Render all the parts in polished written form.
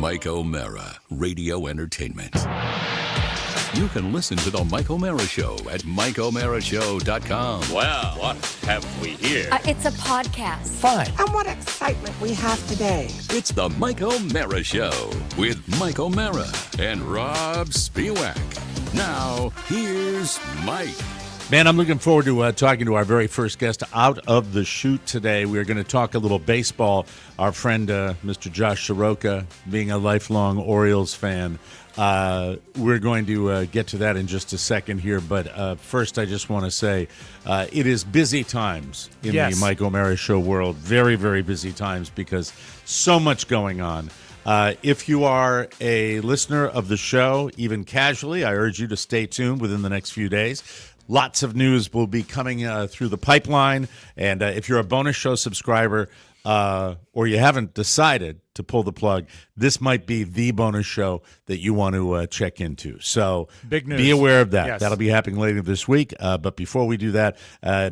Mike O'Mara, Radio Entertainment. You can listen to The Mike O'Mara Show at MikeO'MaraShow.com. Well, what have we here? It's a podcast. Fine. And what excitement we have today. It's The Mike O'Mara Show with Mike O'Mara and Rob Spiewak. Now, here's Mike. Man, I'm looking forward to talking to our very first guest out of the chute today. We're going to talk a little baseball. Our friend, Mr. Josh Soroka, being a lifelong Orioles fan. We're going to get to that in just a second here. But first, I just want to say it is busy times in the Mike O'Mara Show world. Very, very busy times because so much going on. If you are a listener of the show, even casually, I urge you to stay tuned within the next few days. Lots of news will be coming through the pipeline. And if you're a bonus show subscriber or you haven't decided to pull the plug, this might be the bonus show that you want to check into. So big news. Be aware of that. Yes. That'll be happening later this week. But before we do that,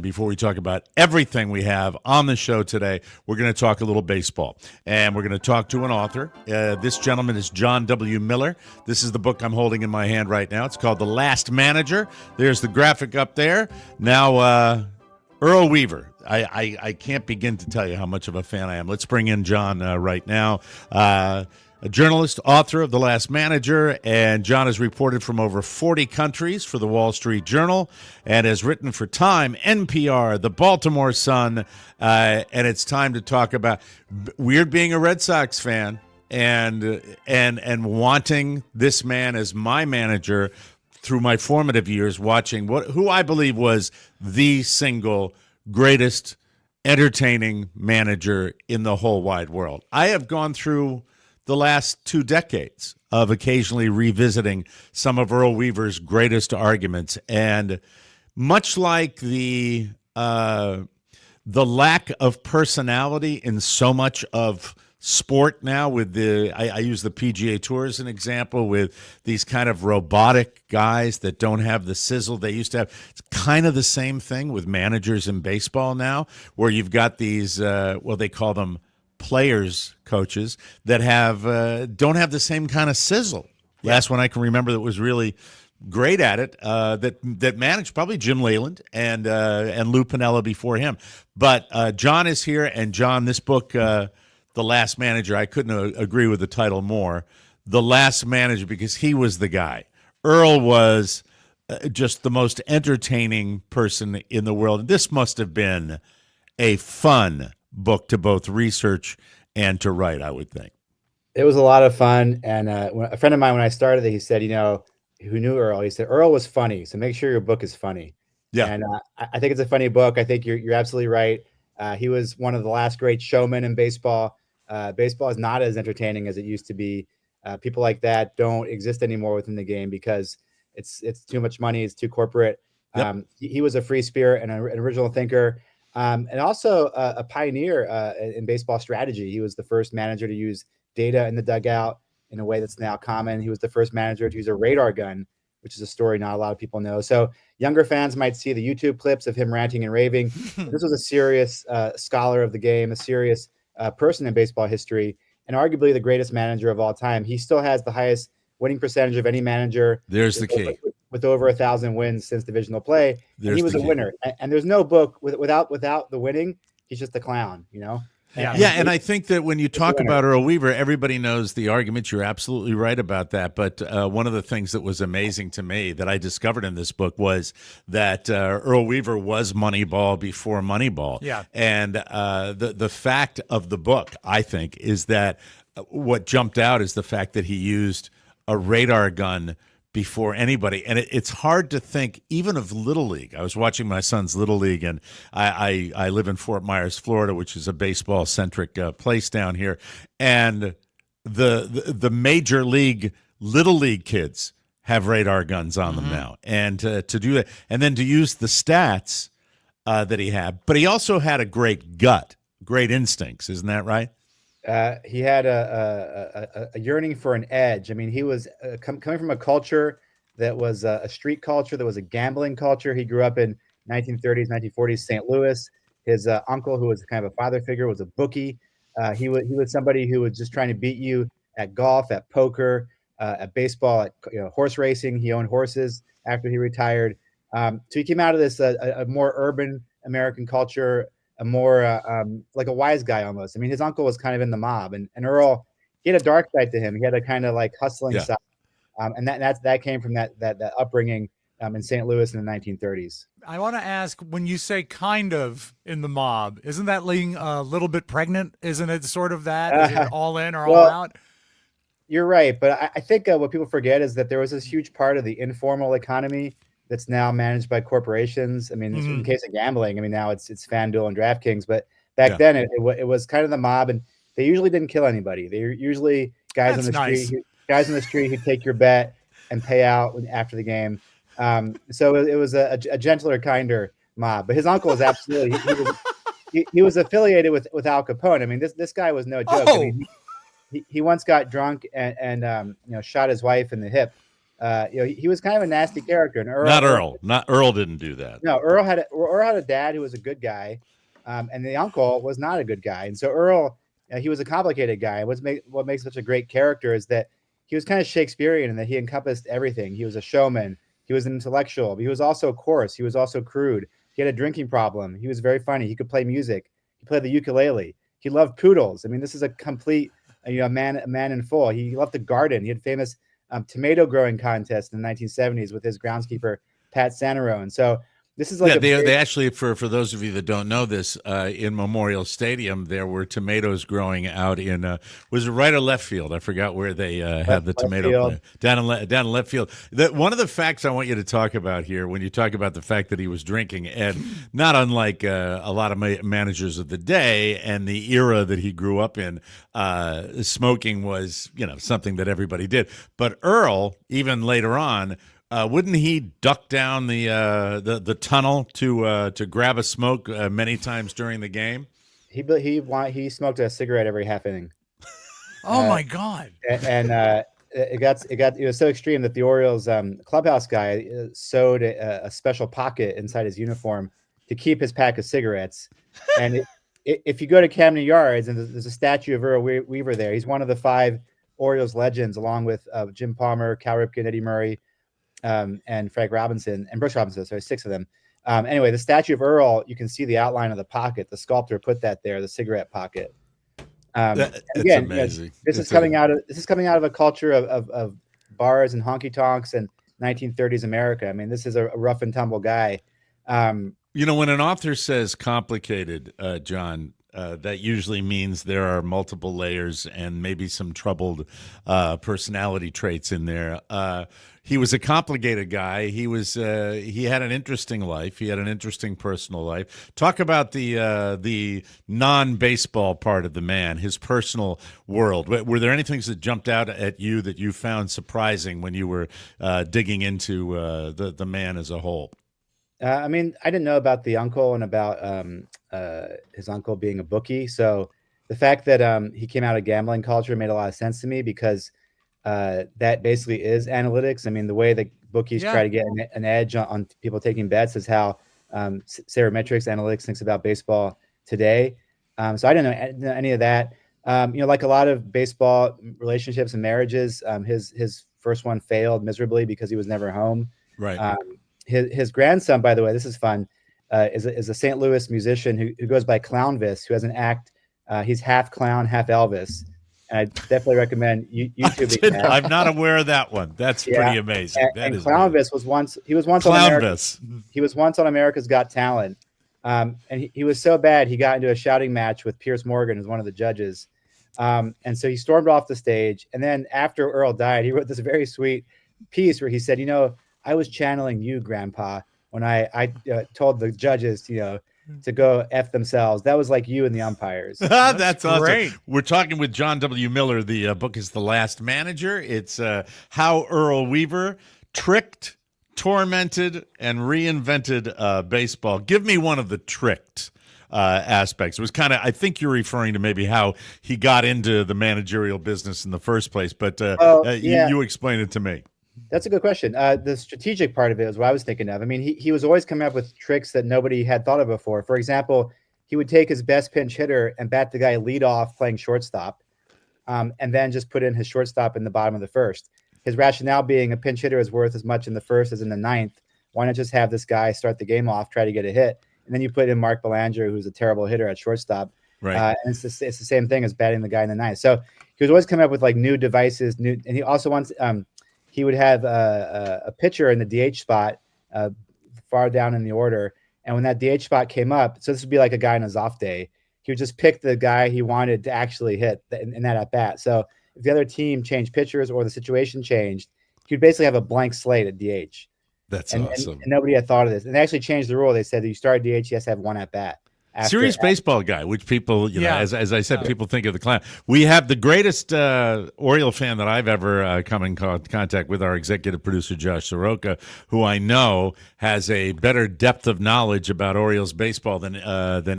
before we talk about everything we have on the show today, we're going to talk a little baseball. And we're going to talk to an author. This gentleman is John W. Miller. This is the book I'm holding in my hand right now. It's called The Last Manager. There's the graphic up there. Now, Earl Weaver. I can't begin to tell you how much of a fan I am. Let's bring in John right now. A journalist, author of The Last Manager, and John has reported from over 40 countries for the Wall Street Journal and has written for Time, NPR, the Baltimore Sun, and it's time to talk about weird being a Red Sox fan and wanting this man as my manager through my formative years, watching who I believe was the single greatest entertaining manager in the whole wide world. I have gone through the last 2 decades of occasionally revisiting some of Earl Weaver's greatest arguments, and much like the lack of personality in so much of sport now, with I use the PGA Tour as an example, with these kind of robotic guys that don't have the sizzle they used to have. It's kind of the same thing with managers in baseball now, where you've got these they call them players coaches that don't have the same kind of sizzle. Last one I can remember that was really great at it, that managed probably Jim Leyland and Lou Piniella before him. But John is here, and John, this book, The Last Manager, I couldn't agree with the title more. The Last Manager, because he was the guy. Earl was just the most entertaining person in the world. This must have been a fun book to both research and to write, I would think. It was a lot of fun. And a friend of mine, when I started it, he said, who knew Earl? He said, Earl was funny, so make sure your book is funny. Yeah. And I think it's a funny book. I think you're absolutely right. He was one of the last great showmen in baseball. Baseball is not as entertaining as it used to be. People like that don't exist anymore within the game because it's too much money. It's too corporate. Yep. He was a free spirit and an original thinker, and also a pioneer in baseball strategy. He was the first manager to use data in the dugout in a way that's now common. He was the first manager to use a radar gun, which is a story not a lot of people know. So younger fans might see the YouTube clips of him ranting and raving. This was a serious scholar of the game, a serious person in baseball history, and arguably the greatest manager of all time. He still has the highest winning percentage of any manager. There's the key. With over 1,000 wins since divisional play. And he was a winner. And there's no book without the winning. He's just a clown, And I think that when you talk about Earl Weaver, everybody knows the argument. You're absolutely right about that. But one of the things that was amazing to me that I discovered in this book was that Earl Weaver was Moneyball before Moneyball. Yeah. And the fact of the book, I think, is that what jumped out is the fact that he used a radar gun before anybody. And it's hard to think even of Little League. I was watching my son's Little League, and I live in Fort Myers, Florida, which is a baseball-centric place down here. And the major league Little League kids have radar guns on them now. And to do that, and then to use the stats that he had. But he also had a great gut, great instincts. Isn't that right? He had a yearning for an edge. I mean, he was coming from a culture that was a street culture, that was a gambling culture. He grew up in 1930s, 1940s St. Louis. His uncle, who was kind of a father figure, was a bookie. He was somebody who was just trying to beat you at golf, at poker, at baseball, at horse racing. He owned horses after he retired. So he came out of this a more urban American culture, a more like a wise guy almost. I mean, his uncle was kind of in the mob, and Earl, he had a dark side to him. He had a kind of like hustling side, and that came from that upbringing in St. Louis in the 1930s. I want to ask, when you say kind of in the mob, isn't that leading a little bit pregnant? Isn't it sort of that? Is it all in or all out? You're right, but I think what people forget is that there was this huge part of the informal economy that's now managed by corporations. I mean, in case of gambling, I mean, now it's FanDuel and DraftKings, but back then it was kind of the mob, and they usually didn't kill anybody. They were usually guys on the street who take your bet and pay out after the game. So it was a gentler, kinder mob. But his uncle was absolutely he was affiliated with Al Capone. I mean, this guy was no joke. I mean, he once got drunk and shot his wife in the hip. He was kind of a nasty character. And Earl didn't do that. No, Earl had a dad who was a good guy, and the uncle was not a good guy. And so Earl, he was a complicated guy. What makes such a great character is that he was kind of Shakespearean in that he encompassed everything. He was a showman. He was an intellectual. He was also coarse. He was also crude. He had a drinking problem. He was very funny. He could play music. He played the ukulele. He loved poodles. I mean, this is a complete, a man in full. He loved the garden. He had famous tomato growing contest in the 1970s with his groundskeeper Pat Santarone. And so this is like they actually, for those of you that don't know this, in Memorial Stadium there were tomatoes growing out in was it right or left field? I forgot where they had the tomato plant. Down in left field. One of the facts I want you to talk about here, when you talk about the fact that he was drinking, and not unlike a lot of managers of the day and the era that he grew up in, smoking was something that everybody did. But Earl, even later on, wouldn't he duck down the tunnel to grab a smoke many times during the game? He smoked a cigarette every half inning. Oh my God! And it was so extreme that the Orioles clubhouse guy sewed a special pocket inside his uniform to keep his pack of cigarettes. And if you go to Camden Yards, and there's a statue of Earl Weaver there, he's one of the 5 Orioles legends, along with Jim Palmer, Cal Ripken, Eddie Murray, and Frank Robinson and Brooks Robinson. So 6 of them. Anyway, the statue of Earl, you can see the outline of the pocket. The sculptor put that there, the cigarette pocket. That's again, amazing. This is coming out of a culture of bars and honky tonks and 1930s America. I mean, this is a rough and tumble guy. When an author says complicated, John, that usually means there are multiple layers and maybe some troubled personality traits in there. He was a complicated guy. He had an interesting life. He had an interesting personal life. Talk about the non-baseball part of the man, his personal world. Were there any things that jumped out at you that you found surprising when you were digging into the man as a whole? I mean, I didn't know about the uncle and about his uncle being a bookie. So the fact that he came out of gambling culture made a lot of sense to me, because that basically is analytics. I mean, the way that bookies try to get an edge on people taking bets is how Sabermetrics Analytics thinks about baseball today. So I didn't know any of that. Like a lot of baseball relationships and marriages, his first one failed miserably because he was never home. Right. His grandson, by the way, this is fun, is a St. Louis musician who goes by Clownvis, who has an act. He's half clown, half Elvis. And I definitely recommend YouTube. I'm not aware of that one. That's pretty amazing. And Clownvis was once on America's Got Talent. And he was so bad, he got into a shouting match with Pierce Morgan, who's one of the judges. And so he stormed off the stage. And then after Earl died, he wrote this very sweet piece where he said, I was channeling you, Grandpa, when I told the judges, to go F themselves. That was like you and the umpires. That's awesome. Great. We're talking with John W. Miller. The book is The Last Manager. It's how Earl Weaver tricked, tormented, and reinvented baseball. Give me one of the tricked aspects. It was kind of, I think you're referring to maybe how he got into the managerial business in the first place, but you explain it to me. That's a good question. The strategic part of it is what I was thinking of. I mean, he was always coming up with tricks that nobody had thought of before. For example, he would take his best pinch hitter and bat the guy lead off playing shortstop. and then just put in his shortstop in the bottom of the first. His rationale being a pinch hitter is worth as much in the first as in the ninth. Why not just have this guy start the game off, try to get a hit, and then you put in Mark Belanger, who's a terrible hitter at shortstop. Right. And it's the same thing as batting the guy in the ninth. So he was always coming up with like new devices, and he also wants he would have a pitcher in the DH spot far down in the order, and when that DH spot came up, so this would be like a guy on his off day, he would just pick the guy he wanted to actually hit in that at bat. So if the other team changed pitchers or the situation changed, he would basically have a blank slate at DH. That's and, awesome. And nobody had thought of this. And they actually changed the rule. They said that you start DH, you have to have one at bat. Serious baseball guy, which people, you know, as I said, people think of the clown. We have the greatest Oriole fan that I've ever come in contact with, our executive producer, Josh Soroka, who I know has a better depth of knowledge about Orioles baseball than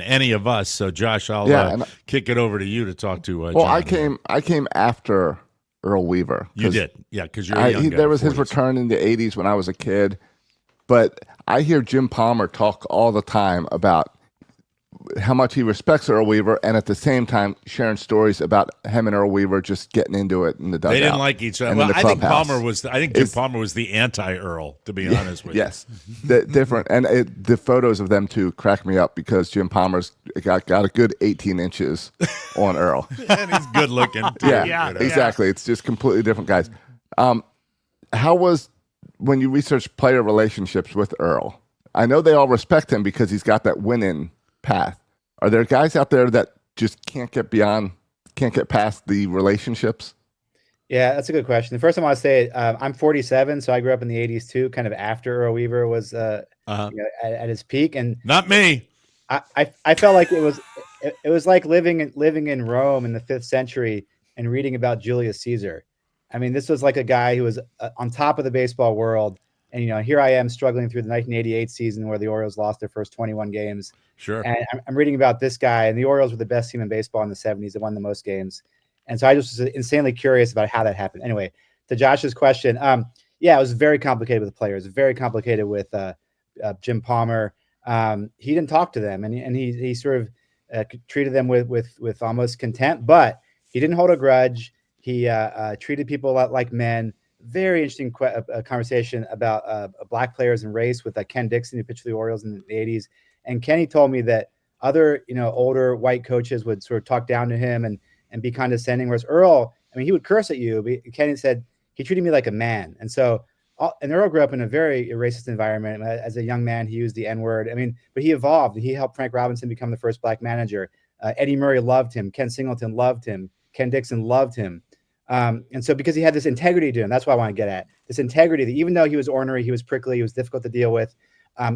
any of us. So, Josh, I'll kick it over to you to talk to John. I came after Earl Weaver. You did, yeah, because you're a young guy. There was his return in the 80s when I was a kid. But I hear Jim Palmer talk all the time about how much he respects Earl Weaver, and at the same time sharing stories about him and Earl Weaver just getting into it in the dugout. They didn't like each other. Well, I think Jim Palmer was the anti-Earl, to be honest with you. Yes, different. And the photos of them two crack me up because Jim Palmer's got a good 18 inches on Earl. And he's good looking, too. Yeah, exactly. It's just completely different guys. How was, when you researched player relationships with Earl, I know they all respect him because he's got that winning path. Are there guys out there that just can't get past the relationships? Yeah, that's a good question. The first time I want to say, I'm 47, so I grew up in the 80s too, kind of after Earl Weaver was at his peak. And not me. I felt like it was like living in Rome in the 5th century and reading about Julius Caesar. I mean, this was like a guy who was on top of the baseball world. And, you know, here I am struggling through the 1988 season where the Orioles lost their first 21 games. Sure. And I'm reading about this guy, and the Orioles were the best team in baseball in the 70s. They won the most games. And so I just was insanely curious about how that happened. Anyway, to Josh's question, it was very complicated with the players, very complicated with Jim Palmer. He didn't talk to them, and he sort of treated them with almost contempt, but he didn't hold a grudge. He treated people a lot like men. Very interesting conversation about black players and race with Ken Dixon, who pitched for the Orioles in the 80s. And Kenny told me that other, older white coaches would sort of talk down to him and be condescending. Whereas Earl, I mean, he would curse at you. But Kenny said he treated me like a man. And so, and Earl grew up in a very racist environment. As a young man, he used the N-word. I mean, but he evolved. He helped Frank Robinson become the first black manager. Eddie Murray loved him. Ken Singleton loved him. Ken Dixon loved him. And so because he had this integrity to him, that's what I want to get at. This integrity that even though he was ornery, he was prickly, he was difficult to deal with,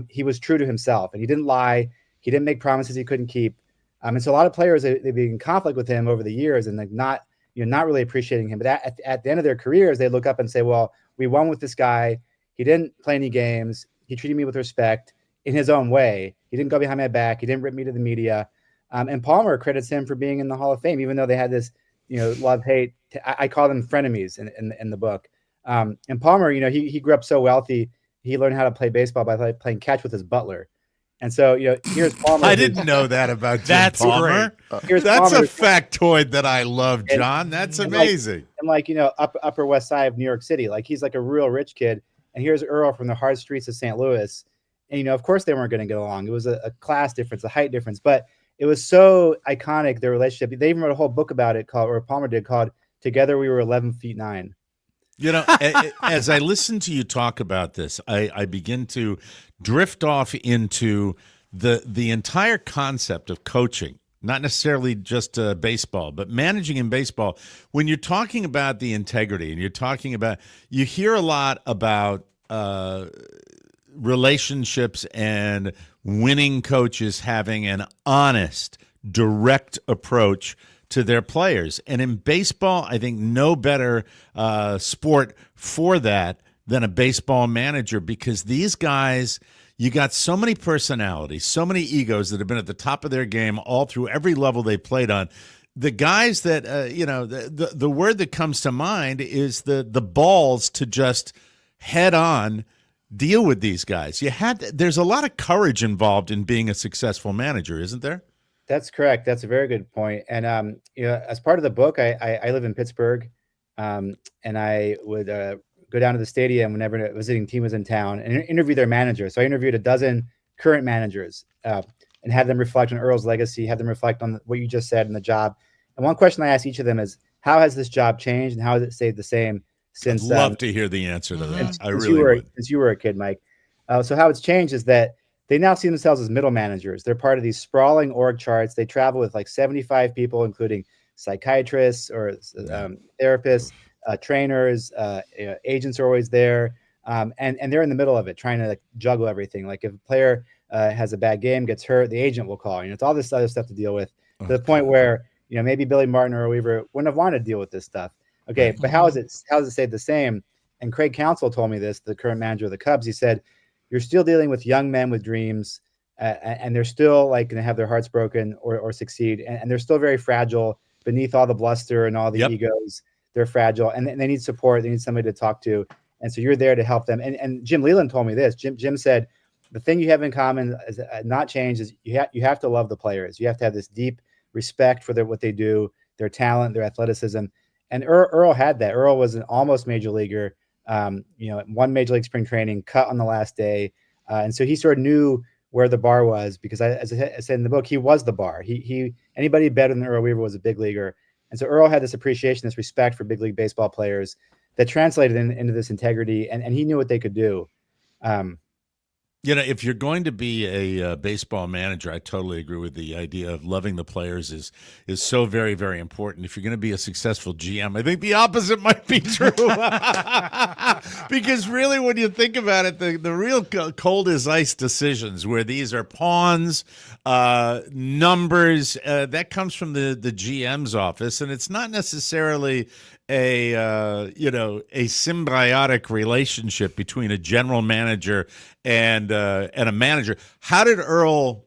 he was true to himself, and he didn't lie. He didn't make promises he couldn't keep. And so a lot of players, they've been in conflict with him over the years and not really appreciating him. But at the end of their careers, they look up and say, well, we won with this guy. He didn't play any games. He treated me with respect in his own way. He didn't go behind my back. He didn't rip me to the media. And Palmer credits him for being in the Hall of Fame, even though they had this, love-hate. I call them frenemies in the book. And Palmer, he grew up so wealthy, he learned how to play baseball by playing catch with his butler. And so, here's Palmer. I didn't know that about Jim Palmer. Here's That's Palmer, a factoid that I love, John. That's amazing. Upper West Side of New York City. Like, he's like a real rich kid. And here's Earl from the hard streets of St. Louis. And, of course they weren't going to get along. It was a class difference, a height difference. But it was so iconic, their relationship. They even wrote a whole book about it Palmer did, called Together We Were 11 Feet 9. As I listen to you talk about this, I begin to drift off into the entire concept of coaching, not necessarily just baseball, but managing in baseball. When you're talking about the integrity and you hear a lot about relationships and winning coaches having an honest, direct approach to their players. And in baseball, I think no better sport for that than a baseball manager, because these guys, you got so many personalities, so many egos that have been at the top of their game all through every level they played on. The guys that, the word that comes to mind is the balls to just head on deal with these guys. There's a lot of courage involved in being a successful manager, isn't there? That's correct. That's a very good point. And as part of the book, I live in Pittsburgh, and I would go down to the stadium whenever a visiting team was in town and interview their manager. So I interviewed a dozen current managers and had them reflect on Earl's legacy, had them reflect on what you just said in the job. And one question I asked each of them is, how has this job changed and how has it stayed the same since? I'd love to hear the answer to that. I really would. Since you were a kid, Mike. So how it's changed is that they now see themselves as middle managers. They're part of these sprawling org charts. They travel with like 75 people, including psychiatrists or therapists, trainers, agents are always there. And they're in the middle of it, trying to like juggle everything. Like if a player has a bad game, gets hurt, the agent will call. It's all this other stuff to deal with to the point where, maybe Billy Martin or Earl Weaver wouldn't have wanted to deal with this stuff. Okay, but how is it stayed the same? And Craig Counsell told me this, the current manager of the Cubs. He said, you're still dealing with young men with dreams, and they're still like going to have their hearts broken or succeed. And they're still very fragile beneath all the bluster and all the egos. They're fragile and they need support. They need somebody to talk to. And so you're there to help them. And Jim Leland told me this. Jim said, the thing you have in common is not change is you have to love the players. You have to have this deep respect for what they do, their talent, their athleticism. And Earl had that. Earl was an almost major leaguer. One major league spring training, cut on the last day. And so he sort of knew where the bar was because as I said in the book, he was the bar. Anybody better than Earl Weaver was a big leaguer. And so Earl had this appreciation, this respect for big league baseball players that translated into this integrity, and he knew what they could do. If you're going to be a baseball manager, I totally agree with the idea of loving the players is so very, very important. If you're going to be a successful GM, I think the opposite might be true. Because really, when you think about it, the real cold as ice decisions where these are pawns, numbers, that comes from the GM's office, and it's not necessarily a symbiotic relationship between a general manager and a manager. How did Earl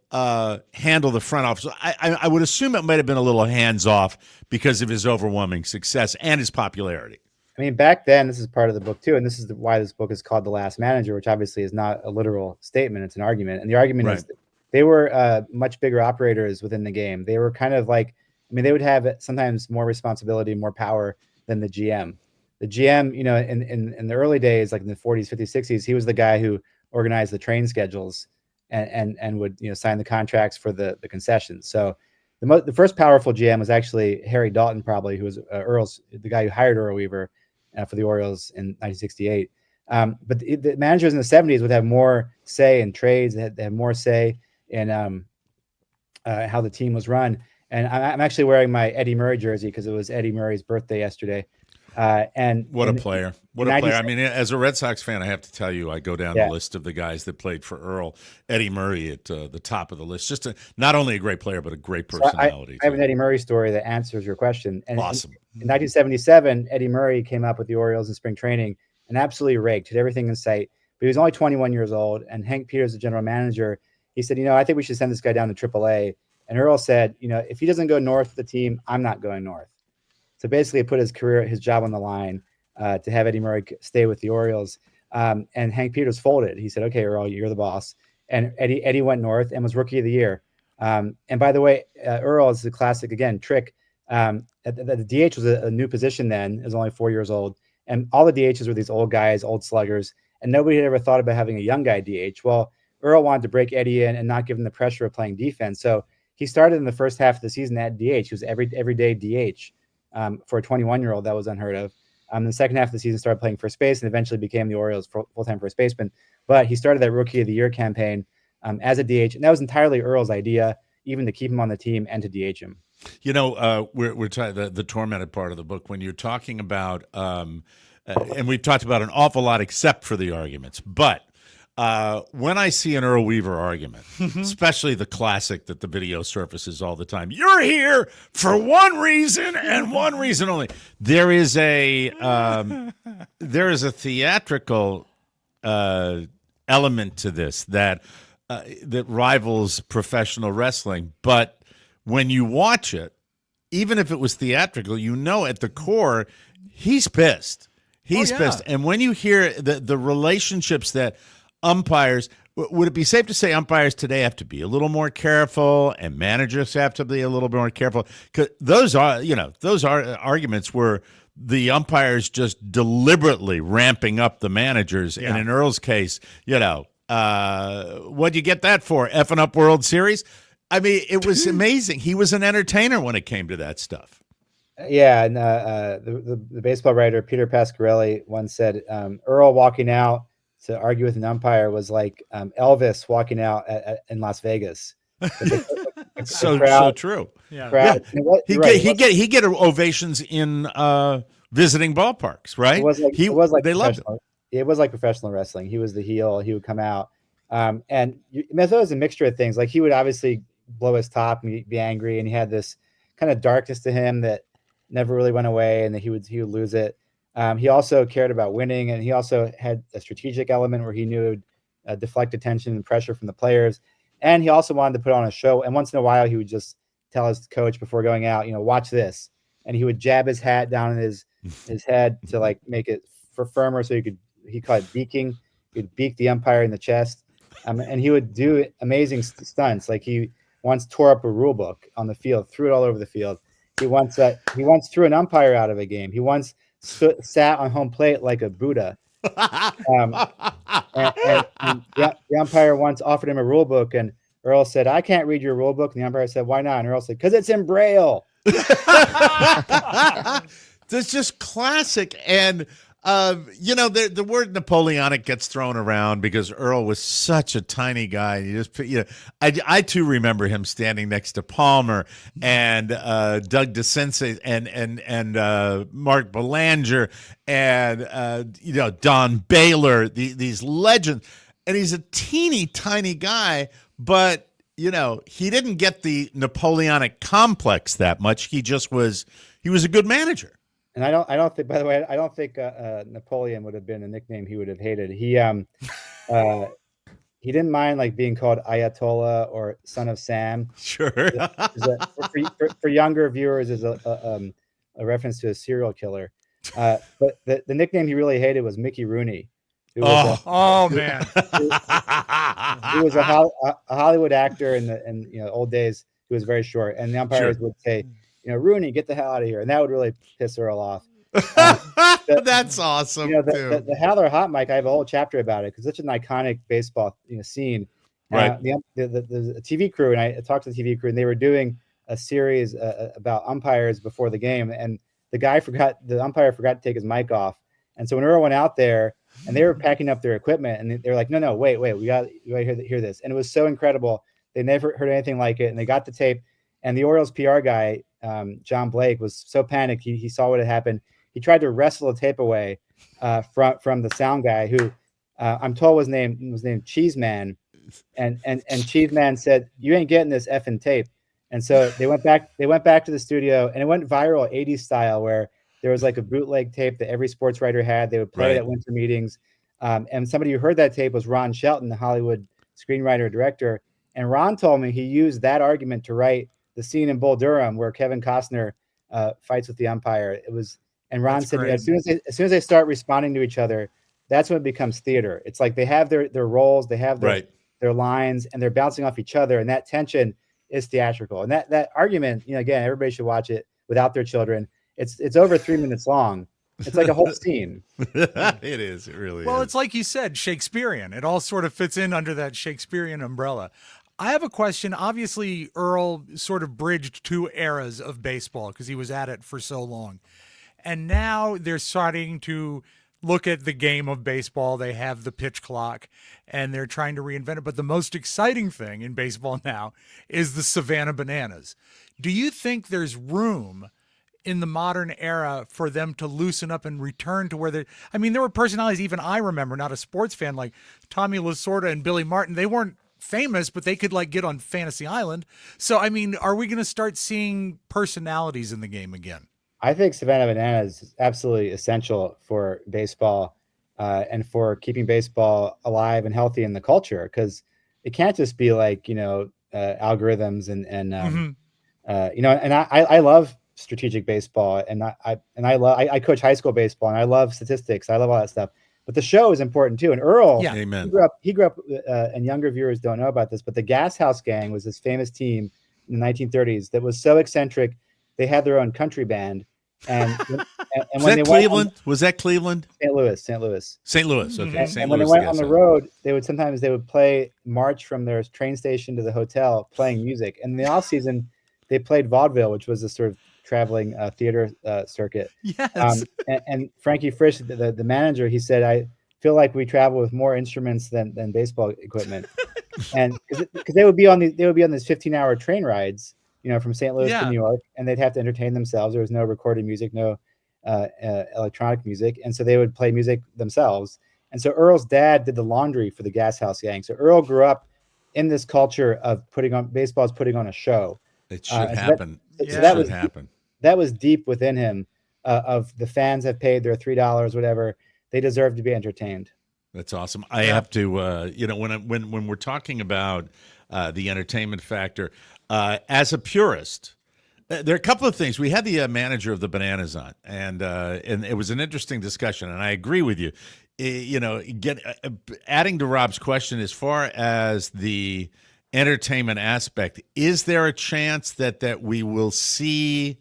handle the front office? I would assume it might have been a little hands off because of his overwhelming success and his popularity. I mean, back then, this is part of the book too, and this is why this book is called The Last Manager, which obviously is not a literal statement; it's an argument. And the argument is that they were much bigger operators within the game. They were kind of like, they would have sometimes more responsibility, more power than the GM. The GM, in the early days, like in the 40s, 50s, 60s, he was the guy who organized the train schedules and would sign the contracts for the concessions. So the first powerful GM was actually Harry Dalton, probably, who was the guy who hired Earl Weaver for the Orioles in 1968. But the managers in the 70s would have more say in trades. They had more say in how the team was run. And I'm actually wearing my Eddie Murray jersey because it was Eddie Murray's birthday yesterday. And what a player. What a player. I mean, as a Red Sox fan, I have to tell you, I go down the list of the guys that played for Earl. Eddie Murray at the top of the list. Just not only a great player, but a great personality. I have an Eddie Murray story that answers your question. And awesome. In 1977, Eddie Murray came up with the Orioles in spring training and absolutely raked, hit everything in sight. But he was only 21 years old. And Hank Peters, the general manager, he said, I think we should send this guy down to AAA. And Earl said, if he doesn't go north with the team, I'm not going north. So basically, it put his job on the line to have Eddie Murray stay with the Orioles. And Hank Peters folded. He said, "Okay, Earl, you're the boss." And Eddie went north and was Rookie of the Year. And by the way, Earl is the classic trick. The DH was a new position then. It was only 4 years old, and all the DHs were these old guys, old sluggers, and nobody had ever thought about having a young guy DH. Well, Earl wanted to break Eddie in and not give him the pressure of playing defense, so he started in the first half of the season at DH. He was everyday DH. For a 21-year-old, that was unheard of. The second half of the season started playing first base and eventually became the Orioles' full-time first baseman. But he started that Rookie of the Year campaign as a DH, and that was entirely Earl's idea, even to keep him on the team and to DH him. We're talking the tormented part of the book when you're talking about, and we've talked about an awful lot except for the arguments, but when I see an Earl Weaver argument, especially the classic that the video surfaces all the time, you're here for one reason and one reason only. There is a theatrical element to this that rivals professional wrestling. But when you watch it, even if it was theatrical, at the core, he's pissed. He's pissed. And when you hear the relationships that umpires, Would it be safe to say umpires today have to be a little more careful, and managers have to be a little more careful? Because those are arguments where the umpires just deliberately ramping up the managers. Yeah. And in Earl's case, what'd you get that for? Effing up World Series? I mean, it was amazing. He was an entertainer when it came to that stuff. Yeah, and the baseball writer Peter Pasquarelli once said Earl walking out to argue with an umpire was like Elvis walking out in Las Vegas. So true. Yeah. He get ovations in visiting ballparks, right? It was like they loved him. It was like professional wrestling. He was the heel. He would come out, and it was a mixture of things. Like he would obviously blow his top and be angry, and he had this kind of darkness to him that never really went away, and that he would lose it. He also cared about winning, and he also had a strategic element where he knew it would deflect attention and pressure from the players. And he also wanted to put on a show. And once in a while, he would just tell his coach before going out, watch this. And he would jab his hat down in his head to like make it firmer, so he called it beaking. He'd beak the umpire in the chest, and he would do amazing stunts. Like he once tore up a rule book on the field, threw it all over the field. He once threw an umpire out of a game. He once sat on home plate like a Buddha. And the umpire once offered him a rule book, and Earl said, "I can't read your rule book." And the umpire said, "Why not?" And Earl said, "Because it's in Braille." That's just classic. And the word Napoleonic gets thrown around because Earl was such a tiny guy. I too remember him standing next to Palmer and Doug DeCinces and Mark Belanger and Don Baylor, these legends. And he's a teeny tiny guy, but he didn't get the Napoleonic complex that much. He was a good manager. And I don't think, by the way, Napoleon would have been a nickname he would have hated. He didn't mind like being called Ayatollah or Son of Sam. Sure. For younger viewers, is a reference to a serial killer. But the nickname he really hated was Mickey Rooney. Man. He was a Hollywood actor in the old days. He was very short, and the umpires would say, "Rooney, get the hell out of here," and that would really piss Earl off. That's awesome. The Howler Hot Mic, I have a whole chapter about it because it's such an iconic baseball scene. Right. The TV crew, and I talked to the TV crew, and they were doing a series about umpires before the game, and the umpire forgot to take his mic off, and so when Earl went out there, and they were packing up their equipment, and they were like, "No, wait, we got to hear this," and it was so incredible. They never heard anything like it, and they got the tape, and the Orioles PR guy, John Blake, was so panicked. He saw what had happened. He tried to wrestle the tape away from the sound guy, who I'm told was named Cheeseman, and Cheeseman said, "You ain't getting this effing tape." And so they went back to the studio, and it went viral 80s style, where there was like a bootleg tape that every sports writer had. They would play it at winter meetings. And somebody who heard that tape was Ron Shelton, the Hollywood screenwriter director. And Ron told me he used that argument to write the scene in Bull Durham where Kevin Costner fights with the umpire. And Ron said, as soon as they start responding to each other, that's when it becomes theater. It's like they have their roles, they have their lines, and they're bouncing off each other. And that tension is theatrical. And that argument, again, everybody should watch it without their children. It's over 3 minutes long. It's like a whole scene. It is. It really is. Well, it's like you said, Shakespearean. It all sort of fits in under that Shakespearean umbrella. I have a question. Obviously, Earl sort of bridged two eras of baseball because he was at it for so long. And now they're starting to look at the game of baseball. They have the pitch clock, and they're trying to reinvent it. But the most exciting thing in baseball now is the Savannah Bananas. Do you think there's room in the modern era for them to loosen up and return to where there were personalities even I remember, not a sports fan, like Tommy Lasorda and Billy Martin. They weren't famous, but they could like get on Fantasy Island. So, are we going to start seeing personalities in the game again? I think Savannah Bananas is absolutely essential for baseball and for keeping baseball alive and healthy in the culture, because it can't just be like, algorithms and I love strategic baseball, and I coach high school baseball, and I love statistics. I love all that stuff. but the show is important too. And Earl, Yeah. Amen. he grew up, and younger viewers don't know about this, but the Gas House Gang was this famous team in the 1930s that was so eccentric. They had their own country band, and Was when that they Cleveland? Was that Cleveland? St. Louis. St. Louis. Okay. Mhm. St. And when Louis. they went Gas on the House. road, they would play march from their train station to the hotel playing music. And in the off season, they played vaudeville, which was a sort of traveling theater circuit. Yes. And Frankie Frisch, the manager, he said, I feel like we travel with more instruments than baseball equipment. And because they would be on these 15-hour train rides, from St. Louis to Yeah. New York, and they'd have to entertain themselves. There was no recorded music, no electronic music, and so they would play music themselves. And so Earl's dad did the laundry for the Gas House Gang. So Earl grew up in this culture of putting on a show. It should and so happen. that- It so that should was happen. that was deep within him. Of the fans have paid their $3, whatever, they deserve to be entertained. That's awesome. I have to, when we're talking about the entertainment factor, as a purist, there are a couple of things. We had the manager of the Bananas on, and it was an interesting discussion. And I agree with you. Adding to Rob's question, as far as the entertainment aspect, is there a chance that we will see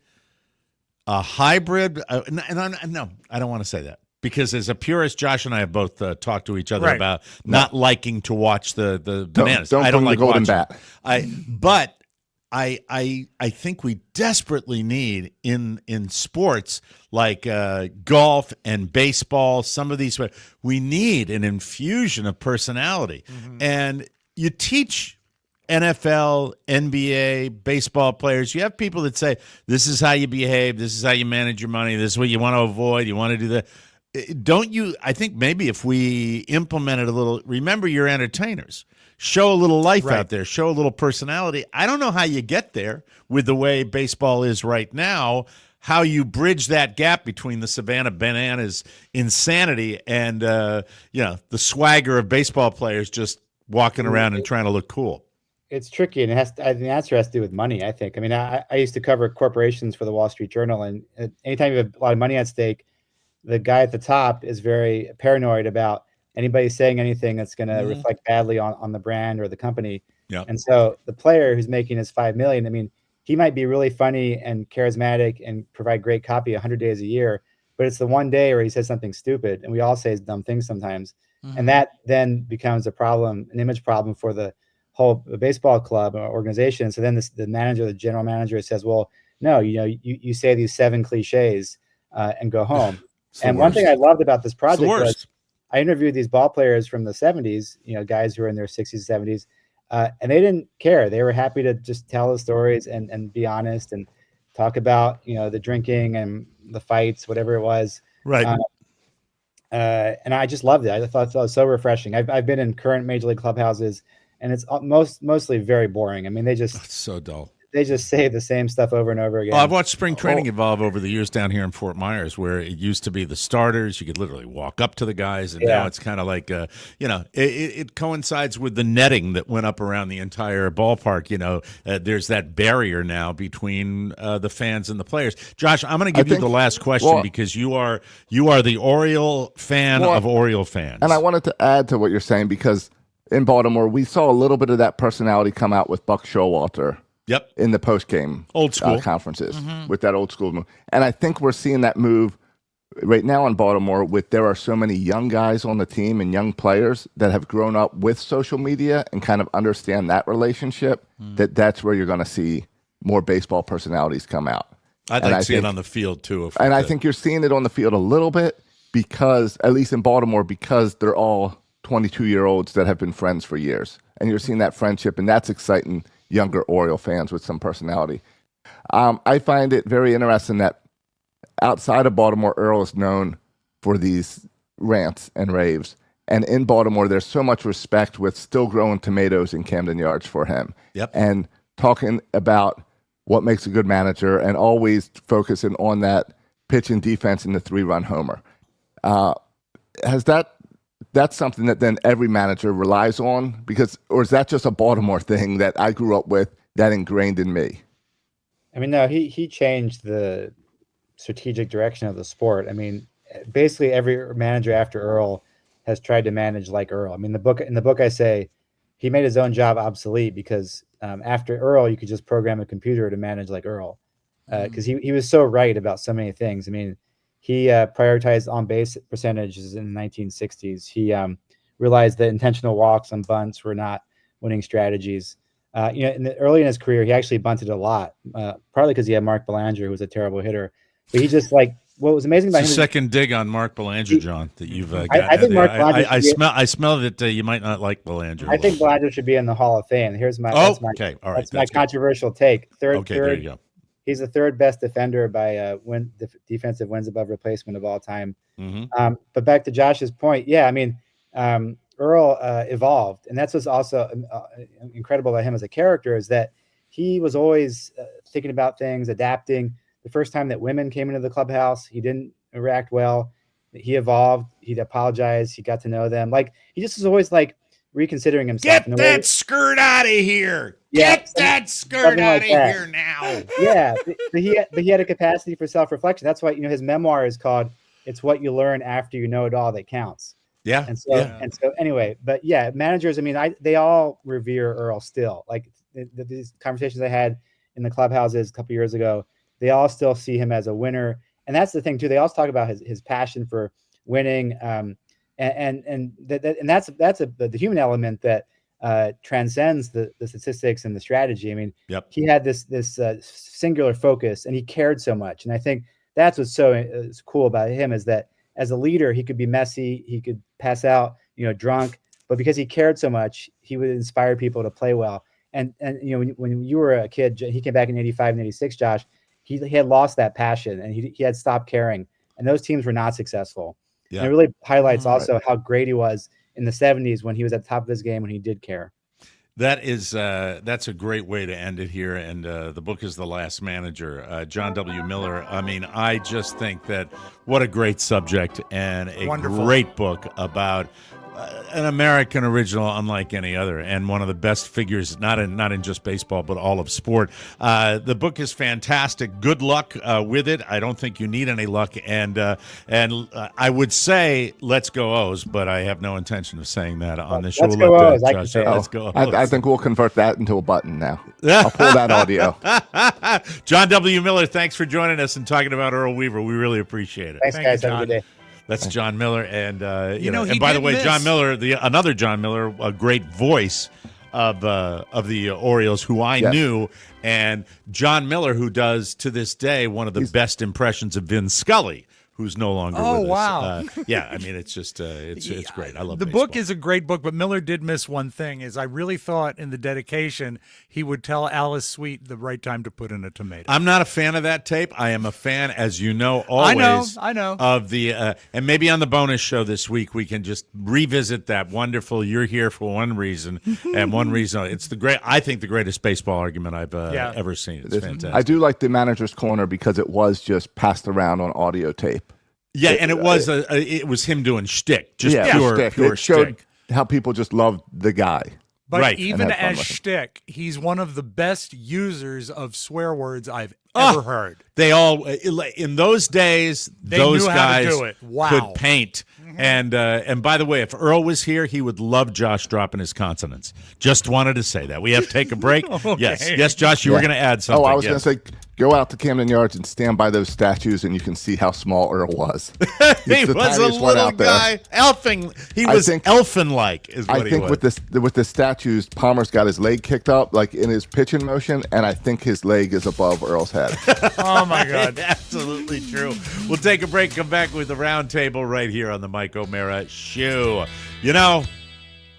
a hybrid? No, I don't want to say that. Because as a purist, Josh and I have both talked to each other Right. about not liking to watch the Bananas. Don't I don't bring the like golden watching. bat. But I think we desperately need in sports like golf and baseball, some of these, we need an infusion of personality. And you teach NFL, NBA, baseball players, you have people that say, this is how you behave, this is how you manage your money, this is what you want to avoid, you want to do that. Don't you? I think maybe if we implemented a little, remember you're entertainers, show a little life out there, show a little personality. I don't know how you get there with the way baseball is right now, how you bridge that gap between the Savannah Bananas insanity and the swagger of baseball players just walking around and trying to look cool. It's tricky, and the answer has to do with money, I think. I mean, I used to cover corporations for the Wall Street Journal, and anytime you have a lot of money at stake, the guy at the top is very paranoid about anybody saying anything that's going to reflect badly on the brand or the company. Yeah. And so the player who's making his $5 million, I mean, he might be really funny and charismatic and provide great copy 100 days a year, but it's the one day where he says something stupid, and we all say dumb things sometimes. And that then becomes a problem, an image problem for the whole baseball club or organization. So then the manager, the general manager says, well, no, you say these 7 cliches and go home. And one thing I loved about this project was I interviewed these ball players from the 70s, guys who were in their 60s, 70s, and they didn't care. They were happy to just tell the stories and be honest and talk about, the drinking and the fights, whatever it was. Right. And I just loved it. I thought it was so refreshing. I've been in current major league clubhouses, and it's mostly very boring. I mean, It's so dull. they just say the same stuff over and over again. Well, I've watched spring training evolve over the years down here in Fort Myers, where it used to be the starters. You could literally walk up to the guys, and now it's kind of like, it coincides with the netting that went up around the entire ballpark. There's that barrier now between the fans and the players. Josh, I'm going to give you the last question because you are the Oriole fan of Oriole fans. And I wanted to add to what you're saying because in Baltimore, we saw a little bit of that personality come out with Buck Showalter. Yep. In the post-game old school conferences with that old school move. And I think we're seeing that move right now in Baltimore there are so many young guys on the team and young players that have grown up with social media and kind of understand that relationship that's where you're going to see more baseball personalities come out. I'd like to see it on the field too. I think you're seeing it on the field a little bit because, at least in Baltimore, because they're all 22-year-olds that have been friends for years. And you're seeing that friendship, and that's exciting younger Oriole fans with some personality. I find it very interesting that outside of Baltimore, Earl is known for these rants and raves. And in Baltimore, there's so much respect with still growing tomatoes in Camden Yards for him. Yep. And talking about what makes a good manager and always focusing on that pitch and defense and the 3-run homer. That's something that then every manager relies on or is that just a Baltimore thing that I grew up with that ingrained in me? I mean, no, he changed the strategic direction of the sport. I mean, basically every manager after Earl has tried to manage like Earl. I mean, in the book I say he made his own job obsolete because after Earl, you could just program a computer to manage like Earl, because he was so right about so many things. I mean, he prioritized on base percentages in the 1960s. He realized that intentional walks on bunts were not winning strategies. Early in his career, he actually bunted a lot, partly because he had Mark Belanger, who was a terrible hitter. But he just what was amazing about It's him. a second dig on Mark Belanger, John, that you've got. I think Mark Belanger. I smell that you might not like Belanger. I think Belanger should be in the Hall of Fame. Here's my. Okay, all right. That's my controversial take. There you go. He's the third best defender by defensive wins above replacement of all time. Mm-hmm. But back to Josh's point, yeah, I mean, Earl evolved, and that's what's also incredible about him as a character is that he was always thinking about things, adapting. The first time that women came into the clubhouse, he didn't react well. He evolved. He'd apologize. He got to know them. He just was always reconsidering himself. Get that skirt out of here. Yeah, Get that skirt out of here now. Yeah, but he had a capacity for self-reflection. That's why his memoir is called "It's What You Learn After You Know It All That Counts." Yeah. And so anyway, but yeah, managers. I mean, they all revere Earl still. These conversations I had in the clubhouses a couple years ago, they all still see him as a winner. And that's the thing too. They also talk about his passion for winning, and that's the human element that transcends the statistics and the strategy. I mean, he had this singular focus, and he cared so much. And I think that's what's so cool about him is that as a leader, he could be messy, he could pass out, drunk, but because he cared so much, he would inspire people to play well. And when you were a kid, he came back in '85 and '86, Josh. He had lost that passion, and he had stopped caring, and those teams were not successful. Yeah. And it really highlights also how great he was in the '70s when he was at the top of his game, when he did care. That's a great way to end it here, and the book is The Last Manager, John W. Miller. I mean, I just think that what a great subject and a great book about an American original unlike any other, and one of the best figures, not in just baseball, but all of sport. The book is fantastic. Good luck with it. I don't think you need any luck, and I would say let's go O's, but I have no intention of saying that on the show. Let's go O's. Let's go O's. I think we'll convert that into a button now. I'll pull that audio. John W. Miller, thanks for joining us and talking about Earl Weaver. We really appreciate it. Thanks, guys. Have a good day. That's John Miller, and and by the way, John Miller, another John Miller, a great voice of the Orioles, who I knew, and John Miller, who does to this day one of the best impressions of Vin Scully, who's no longer with us. Oh, wow. I mean, it's just it's great. I love the baseball. book is a great book, but Miller did miss one thing. Is I really thought in the dedication he would tell Alice Sweet the right time to put in a tomato. I'm not a fan of that tape. I am a fan, as you know, always. I know. Of the and maybe on the bonus show this week we can just revisit that wonderful "You're Here for One Reason" and one reason. It's I think the greatest baseball argument I've ever seen. It's fantastic. I do like the Manager's Corner because it was just passed around on audio tape. Yeah, and it was him doing shtick, just pure shtick. How people just loved the guy. But even as shtick, he's one of the best users of swear words I've ever heard. They all in those days, those guys how to do it. Wow. Could paint. And by the way, if Earl was here, he would love Josh dropping his consonants. Just wanted to say that. We have to take a break. Okay. Yes, Josh, you were going to add something. I was going to say, go out to Camden Yards and stand by those statues, and you can see how small Earl was. He was a little guy, elfin. He was elfin-like, is what he was. I think with the statues, Palmer's got his leg kicked up, like in his pitching motion, and I think his leg is above Earl's head. Oh my God, absolutely true. We'll take a break. Come back with the round table right here on the Mike O'Mara Show. You know,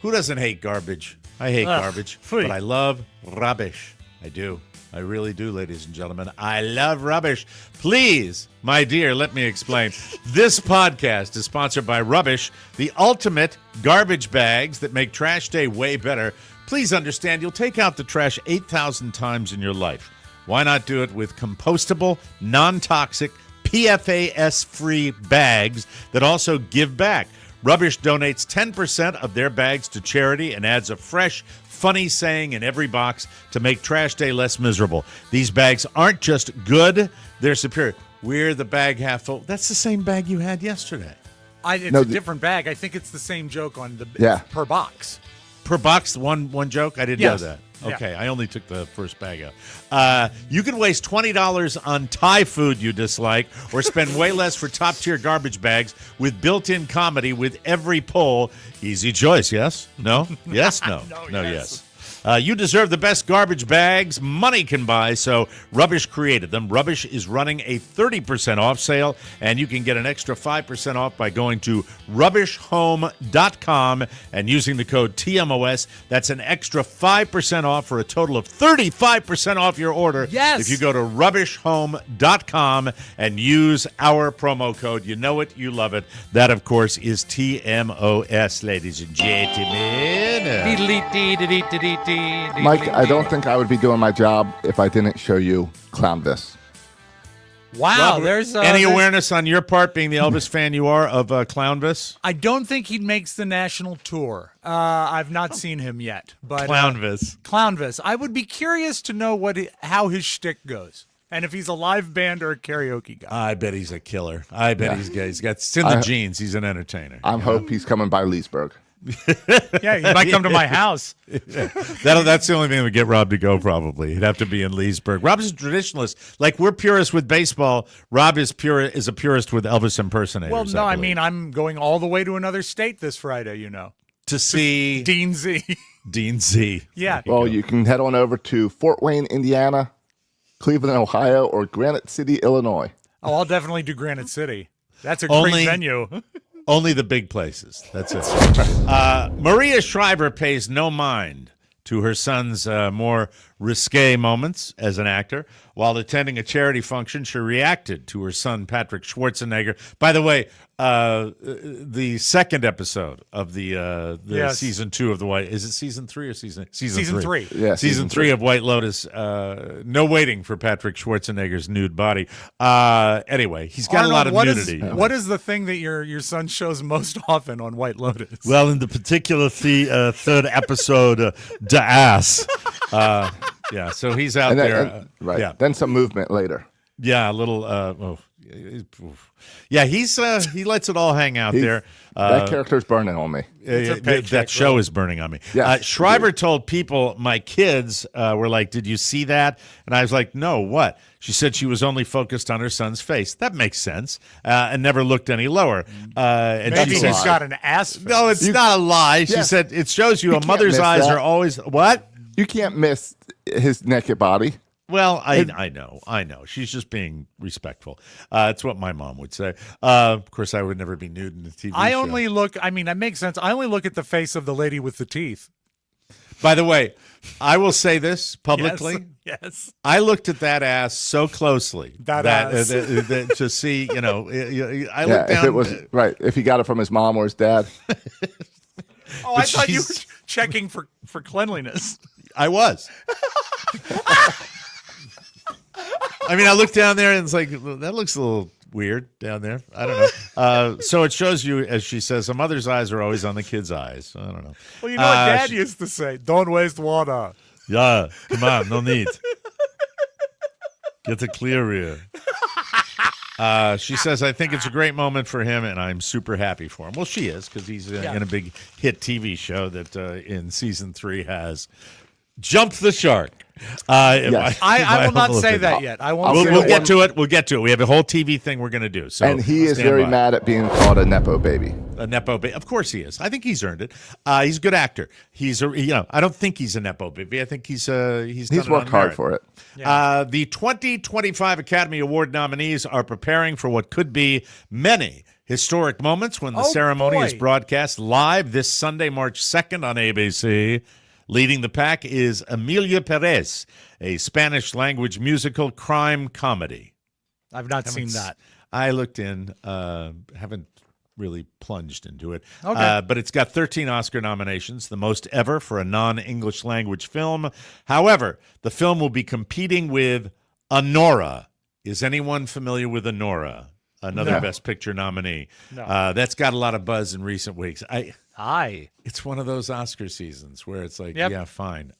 who doesn't hate garbage? I hate garbage, but I love rubbish. I do. I really do, ladies and gentlemen. I love rubbish. Please, my dear, let me explain. This podcast is sponsored by Rubbish, the ultimate garbage bags that make trash day way better. Please understand, you'll take out the trash 8,000 times in your life. Why not do it with compostable, non-toxic, PFAS-free bags that also give back? Rubbish donates 10% of their bags to charity and adds a fresh, funny saying in every box to make trash day less miserable. These bags aren't just good, they're superior. We're the bag half full. That's the same bag you had yesterday. It's No, a different bag. I think it's the same joke on the Yeah. per box. Per box, one joke? I didn't Yes. know that. Yeah. Okay, I only took the first bag out. You can waste $20 on Thai food you dislike or spend way less for top-tier garbage bags with built-in comedy with every poll. Easy choice, yes? No? Yes? No? No, yes. You deserve the best garbage bags money can buy, so Rubbish created them. Rubbish is running a 30% off sale, and you can get an extra 5% off by going to rubbishhome.com and using the code TMOS. That's an extra 5% off for a total of 35% off your order. Yes. If you go to rubbishhome.com and use our promo code, you know it, you love it. That, of course, is TMOS, ladies and gentlemen. Mike, I don't think I would be doing my job if I didn't show you Clownvis. Wow, Rob, there's any there's- awareness on your part, being the Elvis fan you are, of Clownvis? I don't think he makes the national tour. I've not seen him yet, but Clownvis. Clownvis. I would be curious to know how his shtick goes, and if he's a live band or a karaoke guy. I bet he's a killer. I bet he's got it's in the genes. He's an entertainer. I hope he's coming by Leesburg. Yeah, he might come to my house. That's the only thing that would get Rob to go, probably. He'd have to be in Leesburg. Rob's a traditionalist. Like we're purists with baseball, Rob is a purist with Elvis impersonators. Well, no, I believe. mean, I'm going all the way to another state this Friday, to see Dean Z. Dean Z. Yeah. Well, you can head on over to Fort Wayne, Indiana, Cleveland, Ohio, or Granite City, Illinois. Oh, I'll definitely do Granite City. That's a Only- great venue. Only the big places. That's it. Maria Shriver pays no mind to her son's more risque moments as an actor. While attending a charity function, she reacted to her son, Patrick Schwarzenegger. By the way, the second episode of the Yes. season 2 of the White, is it season 3 or season Season 3. Yeah, season 3 of White Lotus. No waiting for Patrick Schwarzenegger's nude body. Anyway, he's got Arnold, a lot of what is- nudity. what is the thing that your son shows most often on White Lotus? Well, in the particular third episode, the ass. Yeah, so he's out And then, there. right. Yeah, Then some movement later. yeah, a little. Yeah, he lets it all hang out there. That character's burning on me. That show is burning on me. Yes, Shriver told people, my kids were like, did you see that? And I was like, no, what? She said she was only focused on her son's face. That makes sense. And never looked any lower. And Maybe she he's said, got an ass face. no, it's not a lie. She Yeah. said it shows you a can't mother's miss eyes that. are always, what? You can't miss his naked body. Well, I know. She's just being respectful. It's what my mom would say. Of course, I would never be nude in a TV I show. only look, I mean, that makes sense. I only look at the face of the lady with the teeth. By the way, I will say this publicly. Yes. I looked at that ass so closely That ass. to see, I Yeah, looked down. if it was right, if he got it from his mom or his dad. Oh, I thought you were she's- checking for cleanliness. I was. I mean, I looked down there and it's like, that looks a little weird down there. I don't know. So it shows you, as she says, a mother's eyes are always on the kid's eyes. I don't know. Well, you know what Dad used to say? Don't waste water. Yeah, come on, no need. Get the clear here. She says, I think it's a great moment for him, and I'm super happy for him. Well, she is, because he's in a big hit TV show that in season 3 has jumped the shark. Yes. I will not say that yet. I won't say We'll that get yet. to it. We'll get to it. We have a whole TV thing we're going to do. So And he is stand very by. mad at being called a Nepo baby. A Nepo baby. Of course he is. I think he's earned it. He's a good actor. I don't think he's a Nepo baby. I think he's He's worked hard for it. The 2025 Academy Award nominees are preparing for what could be many historic moments when the ceremony is boy. broadcast live this Sunday, March 2nd on ABC. Leading the pack is Emilia Perez, a Spanish-language musical crime comedy. I've not seen that. I looked in, haven't really plunged into it. Okay. But it's got 13 Oscar nominations, the most ever for a non-English language film. However, the film will be competing with Anora. Is anyone familiar with Anora? Another No. Best Picture nominee. No. That's got a lot of buzz in recent weeks. Hi. It's one of those Oscar seasons where it's like, Yep. yeah, fine.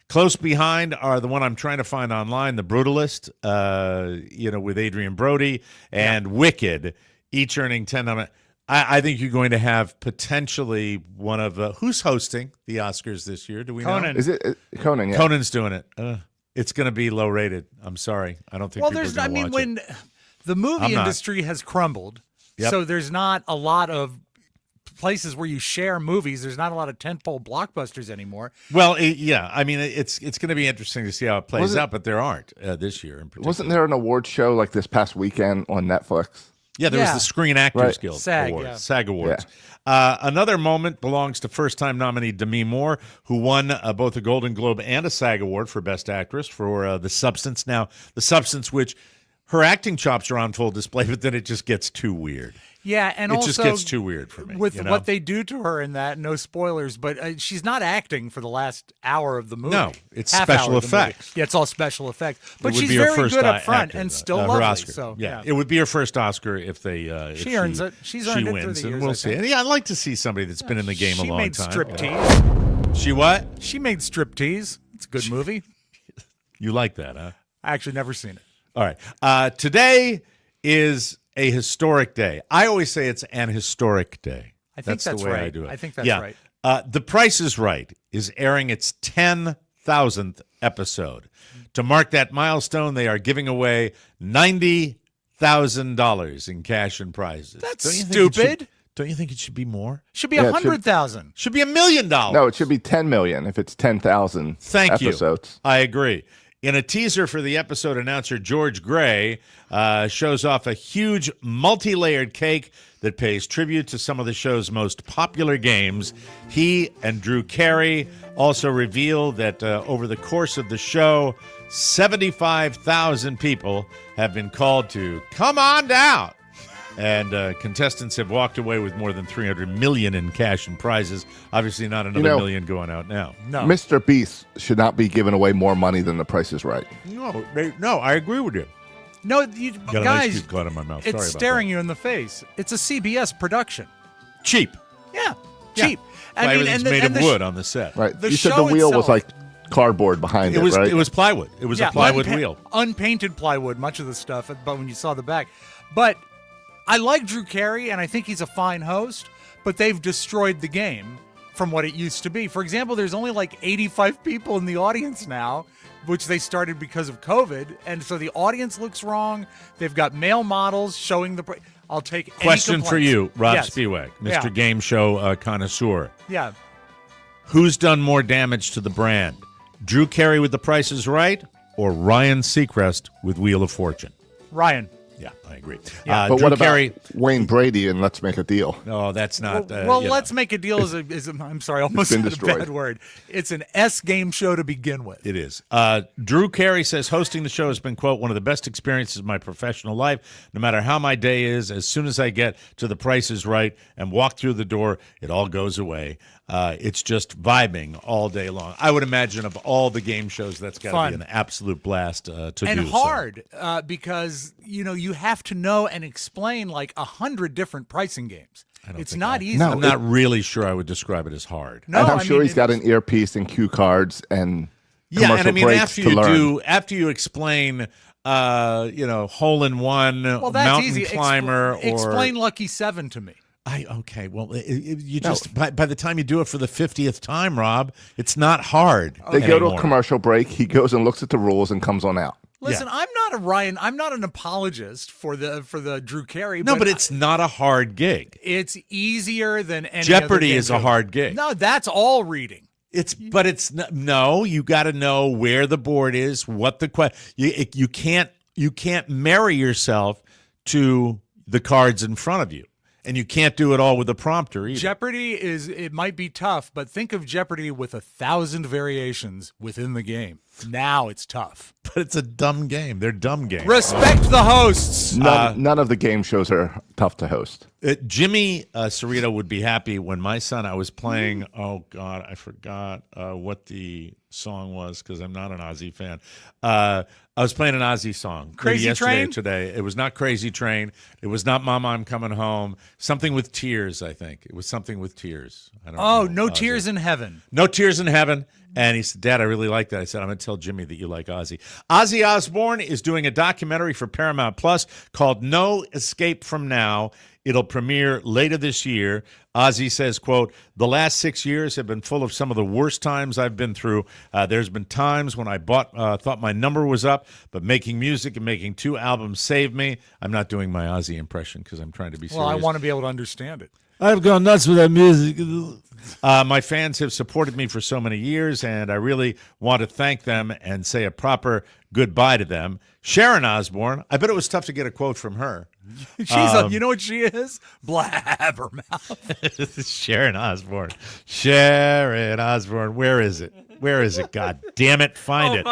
Close behind are the one I'm trying to find online, The Brutalist, with Adrian Brody, and Wicked, each earning 10 nominations. I think you're going to have potentially one of who's hosting the Oscars this year? Do we know? Conan. Is it Conan? Yeah. Conan's doing it. It's going to be low rated. I'm sorry. I don't think. Well, people there's. are I gonna mean, watch when it. the movie I'm not. industry has crumbled, Yep. so there's not a lot of places where you share movies. There's not a lot of tentpole blockbusters anymore. Well, yeah. I mean, it's going to be interesting to see how it plays Was it- out, but there aren't this year in particular. Wasn't there an award show like this past weekend on Netflix? Yeah, there was Yeah. the Screen Actors Right. Guild SAG, Awards, yeah. SAG Awards. Another moment belongs to first-time nominee Demi Moore, who won both a Golden Globe and a SAG Award for Best Actress for The Substance. Now, The Substance, which her acting chops are on full display, but then it just gets too weird. Yeah, and It also just gets too weird for me. with you know? what they do to her in that. No spoilers, but she's not acting for the last hour of the movie. No, it's Half special hour of the movie. effects. Yeah, it's all special effects. It But would she's be her very first good up front actor, and though. still her lovely. Oscar. So yeah, it would be her first Oscar if they if She earns it. She's earned it through wins, the and years, we'll I see. think. And yeah, I'd like to see somebody that's been in the game a She long made time. Striptease. She what? She made Striptease. It's a good movie. You like that, huh? I actually never seen it. All right. Today is a historic day. I always say it's an historic day. I think that's the way I right. do it. I think that's yeah. right. The Price is Right is airing its 10,000th episode. To mark that milestone, they are giving away $90,000 in cash and prizes. That's Don't you think stupid. don't you think it should be more? Should be Yeah, it should- 100,000. Should be $1 million. No, it should be 10 million if it's 10,000 Thank episodes. you. I agree. In a teaser for the episode, announcer George Gray shows off a huge multi-layered cake that pays tribute to some of the show's most popular games. He and Drew Carey also reveal that over the course of the show, 75,000 people have been called to come on down. And contestants have walked away with more than $300 million in cash and prizes. Obviously, not another million going out now. No. Mr. Beast should not be giving away more money than The Price is Right. No, I agree with you. No, you, Got a nice guys, cute cloud in my mouth. it's Sorry about staring you in the face. It's a CBS production. that. Cheap. Yeah, Yeah. cheap. Well, everything's made of the wood on the set. Right. The You said the show wheel was itself- like cardboard behind it, right? It was plywood. It was a plywood wheel. Unpainted plywood, much of the stuff, but when you saw the back. But I like Drew Carey, and I think he's a fine host, but they've destroyed the game from what it used to be. For example, there's only like 85 people in the audience now, which they started because of COVID, and so the audience looks wrong. They've got male models showing the... I'll take any Question for complaints. you, Rob Yes. Spiewak, Mr. Yeah. Game Show connoisseur. Yeah. Who's done more damage to the brand? Drew Carey with The Price is Right or Ryan Seacrest with Wheel of Fortune? Ryan. Yeah, I agree. Yeah. But Drew what about Carey, Wayne Brady and Let's Make a Deal? no, that's not. Well, you let's know. make a deal is a I'm sorry, I almost been said a destroyed. bad word. It's an S game show to begin with. It is. Drew Carey says hosting the show has been, quote, one of the best experiences of my professional life. No matter how my day is, as soon as I get to The Price is Right and walk through the door, it all goes away. It's just vibing all day long. I would imagine of all the game shows, that's got to Fun. be an absolute blast to do. And so. hard because you have to know and explain like 100 different pricing games. It's not easy. No, I'm not really sure I would describe it as hard. No, and I'm I sure mean, he's got an earpiece and cue cards and Yeah, and I commercial mean breaks after to you learn. after you explain, hole in one, well, that's mountain easy. climber, or Explain Lucky 7 to me. okay. Well, you just by the time you do it for the 50th time, Rob, it's not hard. They go to a anymore. commercial break. He goes and looks at the rules and comes on out. Listen, I'm not an apologist for the Drew Carey. No, but it's not a hard gig. it's easier than any Jeopardy other game is a show. hard gig. No, that's all reading. But it's no. You got to know where the board is, what the question. You can't marry yourself to the cards in front of you, and you can't do it all with a prompter either. Jeopardy it might be tough, but think of Jeopardy with 1,000 variations within the game. Now it's tough. But it's a dumb game. They're dumb games. Respect the hosts. None of the game shows are tough to host. Jimmy Cerrito would be happy when my son, I was playing, oh, God, I forgot what the song was because I'm not an Ozzy fan. I was playing an Ozzy song. Crazy yesterday Train? Or today. It was not Crazy Train. It was not Mama, I'm Coming Home. Something with tears, I think. It was something with tears. I don't know. No Ozzy. Tears in Heaven. No Tears in Heaven. And he said, Dad, I really like that. I said, I'm going to tell Jimmy that you like Ozzy. Ozzy Osbourne is doing a documentary for Paramount Plus called No Escape from Now. It'll premiere later this year. Ozzy says, quote, "The last 6 years have been full of some of the worst times I've been through. There's been times when I thought my number was up, but making music and making 2 albums saved me." I'm not doing my Ozzy impression because I'm trying to be serious. Well, I want to be able to understand it. I've gone nuts with that music. My fans have supported me for so many years, and I really want to thank them and say a proper goodbye to them. Sharon Osbourne, I bet it was tough to get a quote from her. You know what she is? Blabbermouth. Sharon Osbourne. Sharon Osbourne. Where is it? Where is it? God damn it. Find it.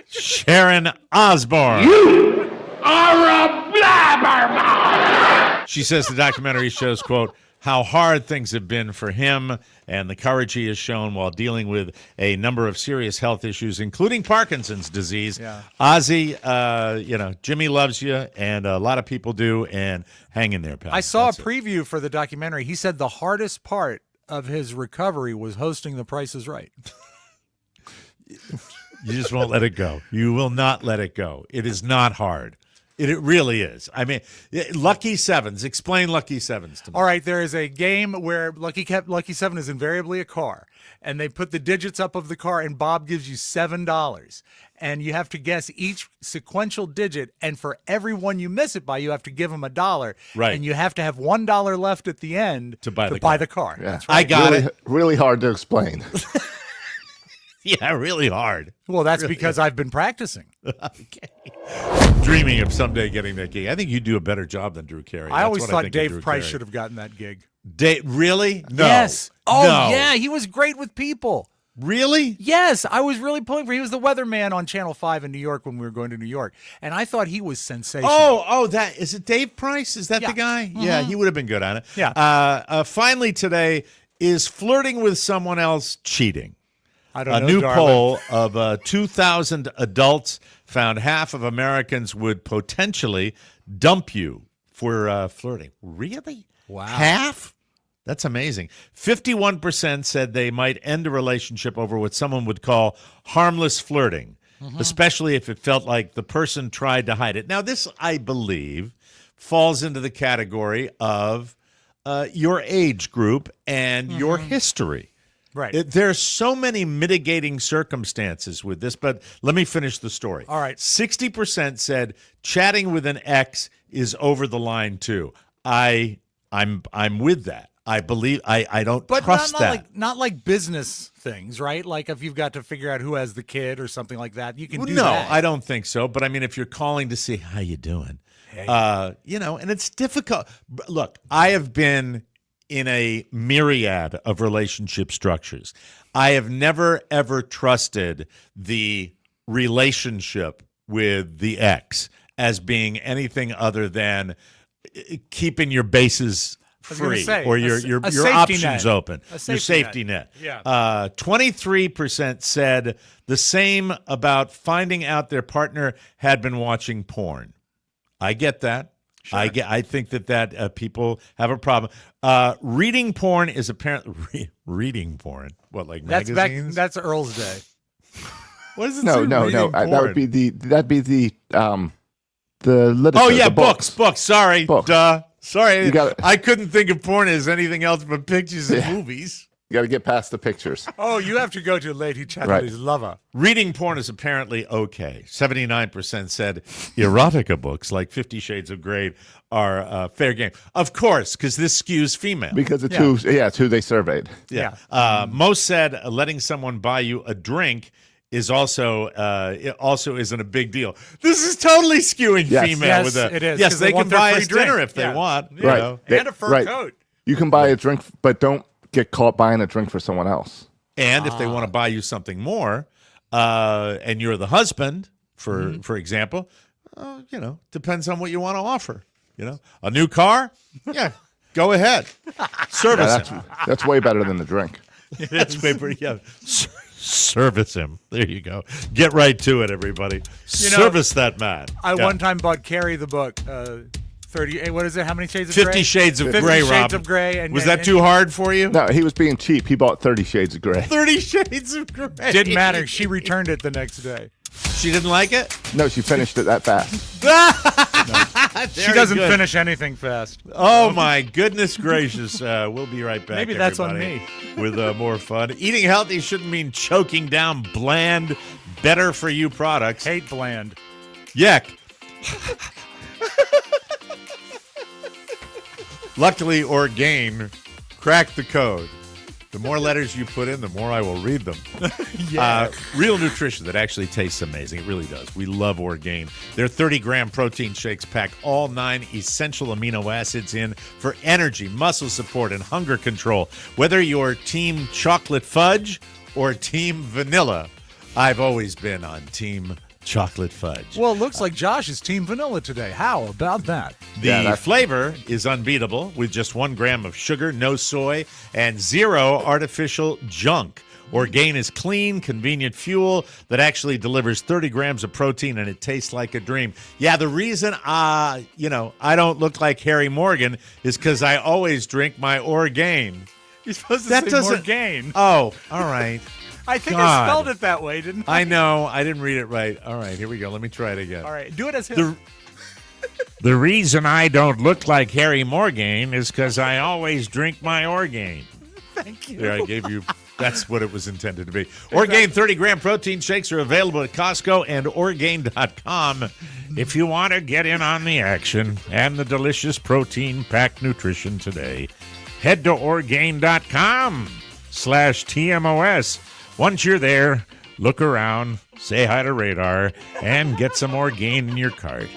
Sharon Osbourne. You are a blabbermouth. She says the documentary shows, quote, how hard things have been for him and the courage he has shown while dealing with a number of serious health issues, including Parkinson's disease. Yeah. Ozzy, Jimmy loves you, and a lot of people do, and hang in there, pal. I saw a preview for the documentary. He said the hardest part of his recovery was hosting The Price is Right. You just won't let it go. You will not let it go. It is not hard. It really is. I mean, Lucky Sevens. Explain Lucky Sevens to me. All right, there is a game where Lucky Seven is invariably a car, and they put the digits up of the car, and Bob gives you $7, and you have to guess each sequential digit, and for every one you miss it by, you have to give him $1. Right. And you have to have $1 left at the end to buy the car. Yeah. That's right. I got it. Really hard to explain. Yeah, really hard. Well, that's really because I've been practicing. Okay. Dreaming of someday getting that gig. I think you do a better job than Drew Carey. I always thought Dave Price should have gotten that gig. Really? No. Yes. Oh, no. yeah. He was great with people. Really? Yes. I was really pulling for him. He was the weatherman on Channel 5 in New York when we were going to New York. And I thought he was sensational. That is it Dave Price? Is that the guy? Mm-hmm. Yeah, he would have been good on it. Yeah. Finally today, is flirting with someone else cheating? I don't know, A new darling. poll of 2,000 adults found half of Americans would potentially dump you for flirting. Really? Wow. Half? That's amazing. 51% said they might end a relationship over what someone would call harmless flirting, especially if it felt like the person tried to hide it. Now, this, I believe, falls into the category of your age group and your history. Right. There's so many mitigating circumstances with this, but let me finish the story. All right. 60% said chatting with an ex is over the line too. I'm with that. I believe I don't trust that. Not like business things, right? Like if you've got to figure out who has the kid or something like that, you can do that. No, I don't think so. But I mean, if you're calling to see how you doing, and it's difficult. Look, I have been in a myriad of relationship structures. I have never, ever trusted the relationship with the ex as being anything other than keeping your bases free or your options open, your safety net. Yeah. 23% said the same about finding out their partner had been watching porn. I get that. Sure. I think that people have a problem. Reading porn is apparently reading porn. What, like magazines? That's Earl's day. What is it? No. That would be the literature. Oh yeah, the books. Sorry, books. Duh. Sorry, gotta, I couldn't think of porn as anything else but pictures and movies. You got to get past the pictures. Oh, you have to go to Lady Chatterley's lover. Reading porn is apparently okay. 79% said erotica books like 50 Shades of Grey are fair game. Of course, because this skews female. Because it's who they surveyed. Yeah. Most said letting someone buy you a drink is also isn't a big deal. This is totally skewing female. Yes, it is. Yes, they can buy us dinner if they want. You right. know. And a fur coat. You can buy a drink, but don't get caught buying a drink for someone else. And if they want to buy you something more, and you're the husband, for example, depends on what you want to offer. A new car, yeah, go ahead, service him. That's way better than the drink. That's way better. Yeah, service him. There you go. Get right to it, everybody. Service that man. I one time bought Carrie the book. 30. What is it? How many shades of gray? 50 Shades of 50 Grey, Shades Rob. of Grey. Was that too hard for you? No, he was being cheap. He bought 30 Shades of Grey. 30 Shades of Grey. Didn't matter. She returned it the next day. She didn't like it? No, she finished it that fast. She doesn't finish anything fast. Oh, my goodness gracious. We'll be right back. Maybe that's on everybody, with more fun. Eating healthy shouldn't mean choking down bland, better-for-you products. Hate bland. Yuck. Luckily, Orgain cracked the code. The more letters you put in, the more I will read them. Real nutrition that actually tastes amazing. It really does. We love Orgain. Their 30-gram protein shakes pack all 9 essential amino acids in for energy, muscle support, and hunger control. Whether you're team chocolate fudge or team vanilla, I've always been on team chocolate fudge. Well, it looks like Josh is team vanilla today. How about that? The flavor is unbeatable with just 1 gram of sugar, no soy, and 0 artificial junk. Orgain is clean, convenient fuel that actually delivers 30 grams of protein, and it tastes like a dream. Yeah, the reason I don't look like Harry Morgan is because I always drink my Orgain. You're supposed to say Morgain. Oh, all right. I think I spelled it that way, didn't I? I know. I didn't read it right. All right, here we go. Let me try it again. All right, do it as him. The reason I don't look like Harry Morgan is because I always drink my Orgain. Thank you. There, I gave you. That's what it was intended to be. Orgain 30-gram protein shakes are available at Costco and Orgain.com. If you want to get in on the action and the delicious protein-packed nutrition today, head to Orgain.com/TMOS. Once you're there, look around, say hi to Radar, and get some Orgain in your cart.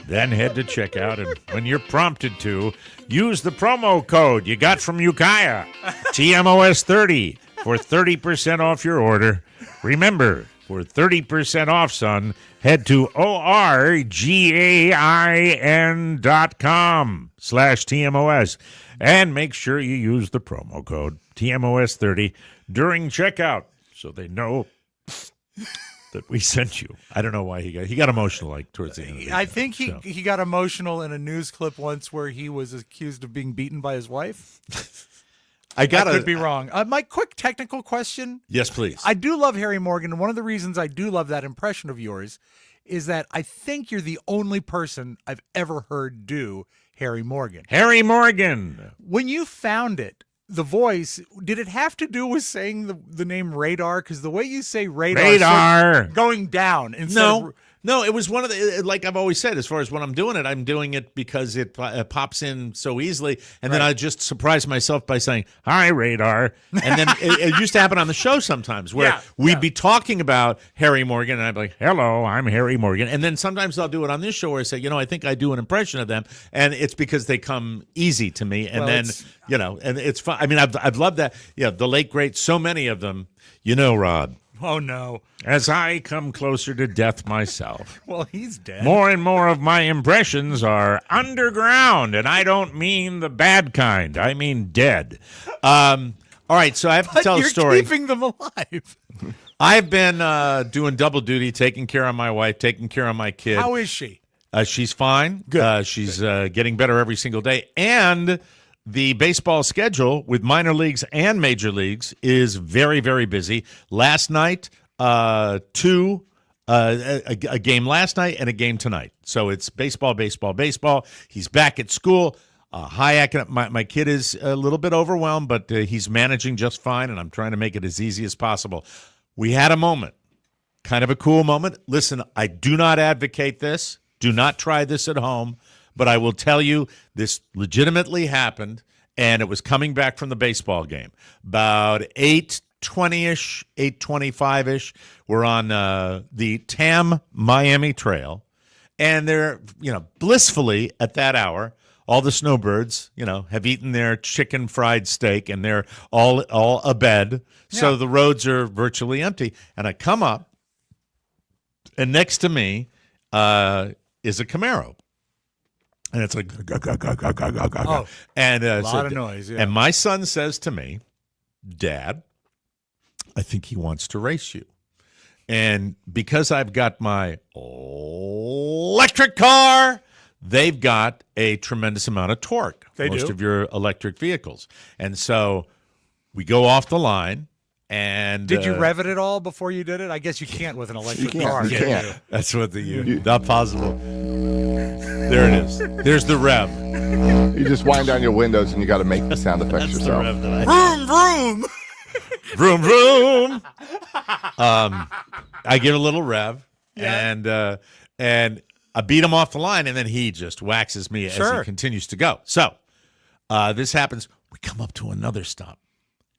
Then head to checkout, and when you're prompted to, use the promo code you got from Ukiah, TMOS30, for 30% off your order. Remember, for 30% off, son, head to ORGAIN.com/TMOS, and make sure you use the promo code TMOS30 during checkout, so they know that we sent you. I don't know why he got emotional like towards the end of the I think he got emotional in a news clip once where he was accused of being beaten by his wife. I could be wrong. My quick technical question. Yes, please. I do love Harry Morgan, and one of the reasons I do love that impression of yours is that I think you're the only person I've ever heard do Harry Morgan. Harry Morgan. When you found it, the voice, did it have to do with saying the name Radar? Because the way you say Radar. Sort of going down instead of... No, it was one of the, like I've always said, as far as when I'm doing it because it pops in so easily. And then I just surprise myself by saying, hi, Radar. And then it used to happen on the show sometimes where we'd be talking about Harry Morgan, and I'd be like, hello, I'm Harry Morgan. And then sometimes I'll do it on this show where I say, I think I do an impression of them. And it's because they come easy to me. And and it's fun. I mean, I've loved that. Yeah, the late, great, so many of them, Rod. Oh, no. As I come closer to death myself. Well, he's dead. More and more of my impressions are underground, and I don't mean the bad kind. I mean dead. All right, so I have to tell a story. You're keeping them alive. I've been doing double duty, taking care of my wife, taking care of my kid. How is she? She's fine. Good. She's getting better every single day. And the baseball schedule with minor leagues and major leagues is very, very busy. Last night, a game last night and a game tonight. So it's baseball, baseball, baseball. He's back at school. My kid is a little bit overwhelmed, but he's managing just fine, and I'm trying to make it as easy as possible. We had a moment, kind of a cool moment. Listen, I do not advocate this. Do not try this at home. But I will tell you, this legitimately happened, and it was coming back from the baseball game. About 8:20-ish, 8:25-ish, we're on the Tam Miami Trail, and they're, blissfully at that hour, all the snowbirds, have eaten their chicken fried steak, and they're all abed. Yeah. So the roads are virtually empty. And I come up, and next to me is a Camaro. And it's like, and a lot of noise. Yeah. And my son says to me, Dad, I think he wants to race you. And because I've got my electric car, they've got a tremendous amount of torque. Most of your electric vehicles. And so we go off the line. And did you rev it at all before you did it? I guess you can't with an electric car. You can't. That's what not possible. There it is. There's the rev. You just wind down your windows and you got to make the sound effects That's the yourself. rev that I Vroom, vroom. Vroom, vroom. I give a little rev, and I beat him off the line, and then he just waxes me as he continues to go. So this happens. We come up to another stop,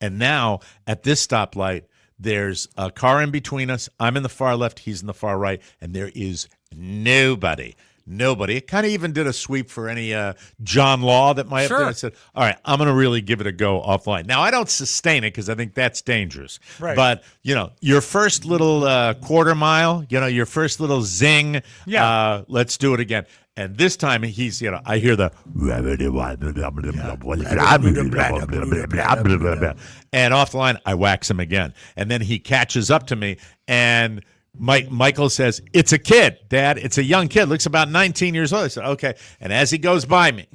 and now at this stoplight, there's a car in between us. I'm in the far left. He's in the far right, and there is nobody. Nobody. It kind of even did a sweep for any John Law that might have there. I said, all right, I'm going to really give it a go offline. Now, I don't sustain it because I think that's dangerous. Right. But, your first little quarter mile, your first little zing, let's do it again. And this time he's, I hear the and off the line, I wax him again. And then he catches up to me, and Michael says, it's a kid, Dad. It's a young kid. Looks about 19 years old. I said, okay. And as he goes by me,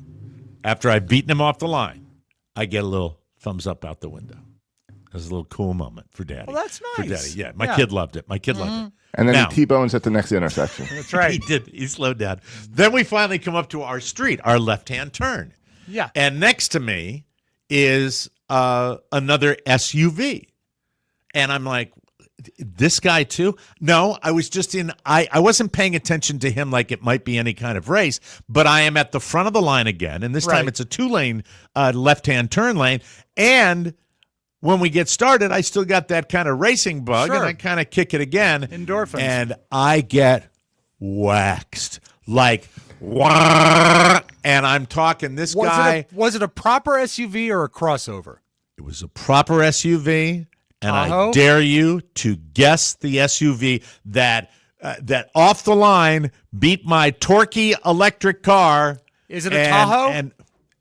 after I've beaten him off the line, I get a little thumbs up out the window. It was a little cool moment for Daddy. Well, that's nice. For Daddy, yeah. My kid loved it. My kid loved it. And then Now- he T-bones at the next intersection. That's right. He did. He slowed down. Then we finally come up to our street, our left-hand turn. Yeah. And next to me is another SUV. And I'm like, this guy too? No, I was just I wasn't paying attention to him like it might be any kind of race, but I am at the front of the line again. And this time it's a 2-lane left-hand turn lane. And when we get started, I still got that kind of racing bug, and I kind of kick it again. Endorphins. And I get waxed. Like, and I'm talking this guy. Was it a proper SUV or a crossover? It was a proper SUV, and Tahoe? I dare you to guess the SUV that off the line beat my torquey electric car. Is it a Tahoe? And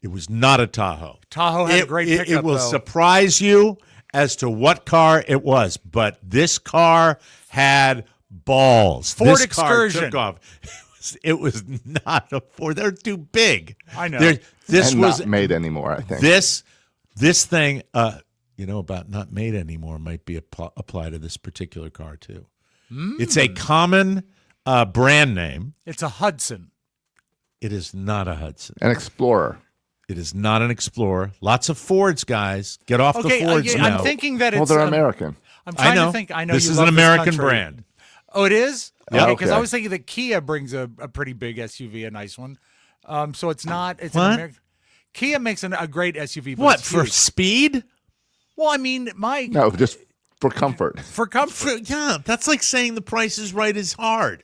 it was not a Tahoe. Tahoe had a great pickup, It will though. surprise you as to what car it was, but this car had balls. Ford This Excursion. car took off. It was not a Ford. They're too big. I know. This and was not made anymore, I think. this thing. About not made anymore might be applied to this particular car too. It's a common brand name. It's a Hudson. It is not a Hudson. An Explorer. It is not an Explorer. Lots of Fords, guys. Get off the Fords now. I'm thinking that it's. Well, they're American. I'm trying I know. to think. I know this you is love an American country. brand. Oh, it is? Yeah, Okay, because I okay. was thinking that Kia brings a pretty big SUV, a nice one. So it's not. It's What? an American. Kia makes a great SUV. But What it's for huge. speed? Well, I mean, Mike. No, just for comfort. For comfort. Yeah, that's like saying the Price is Right is hard.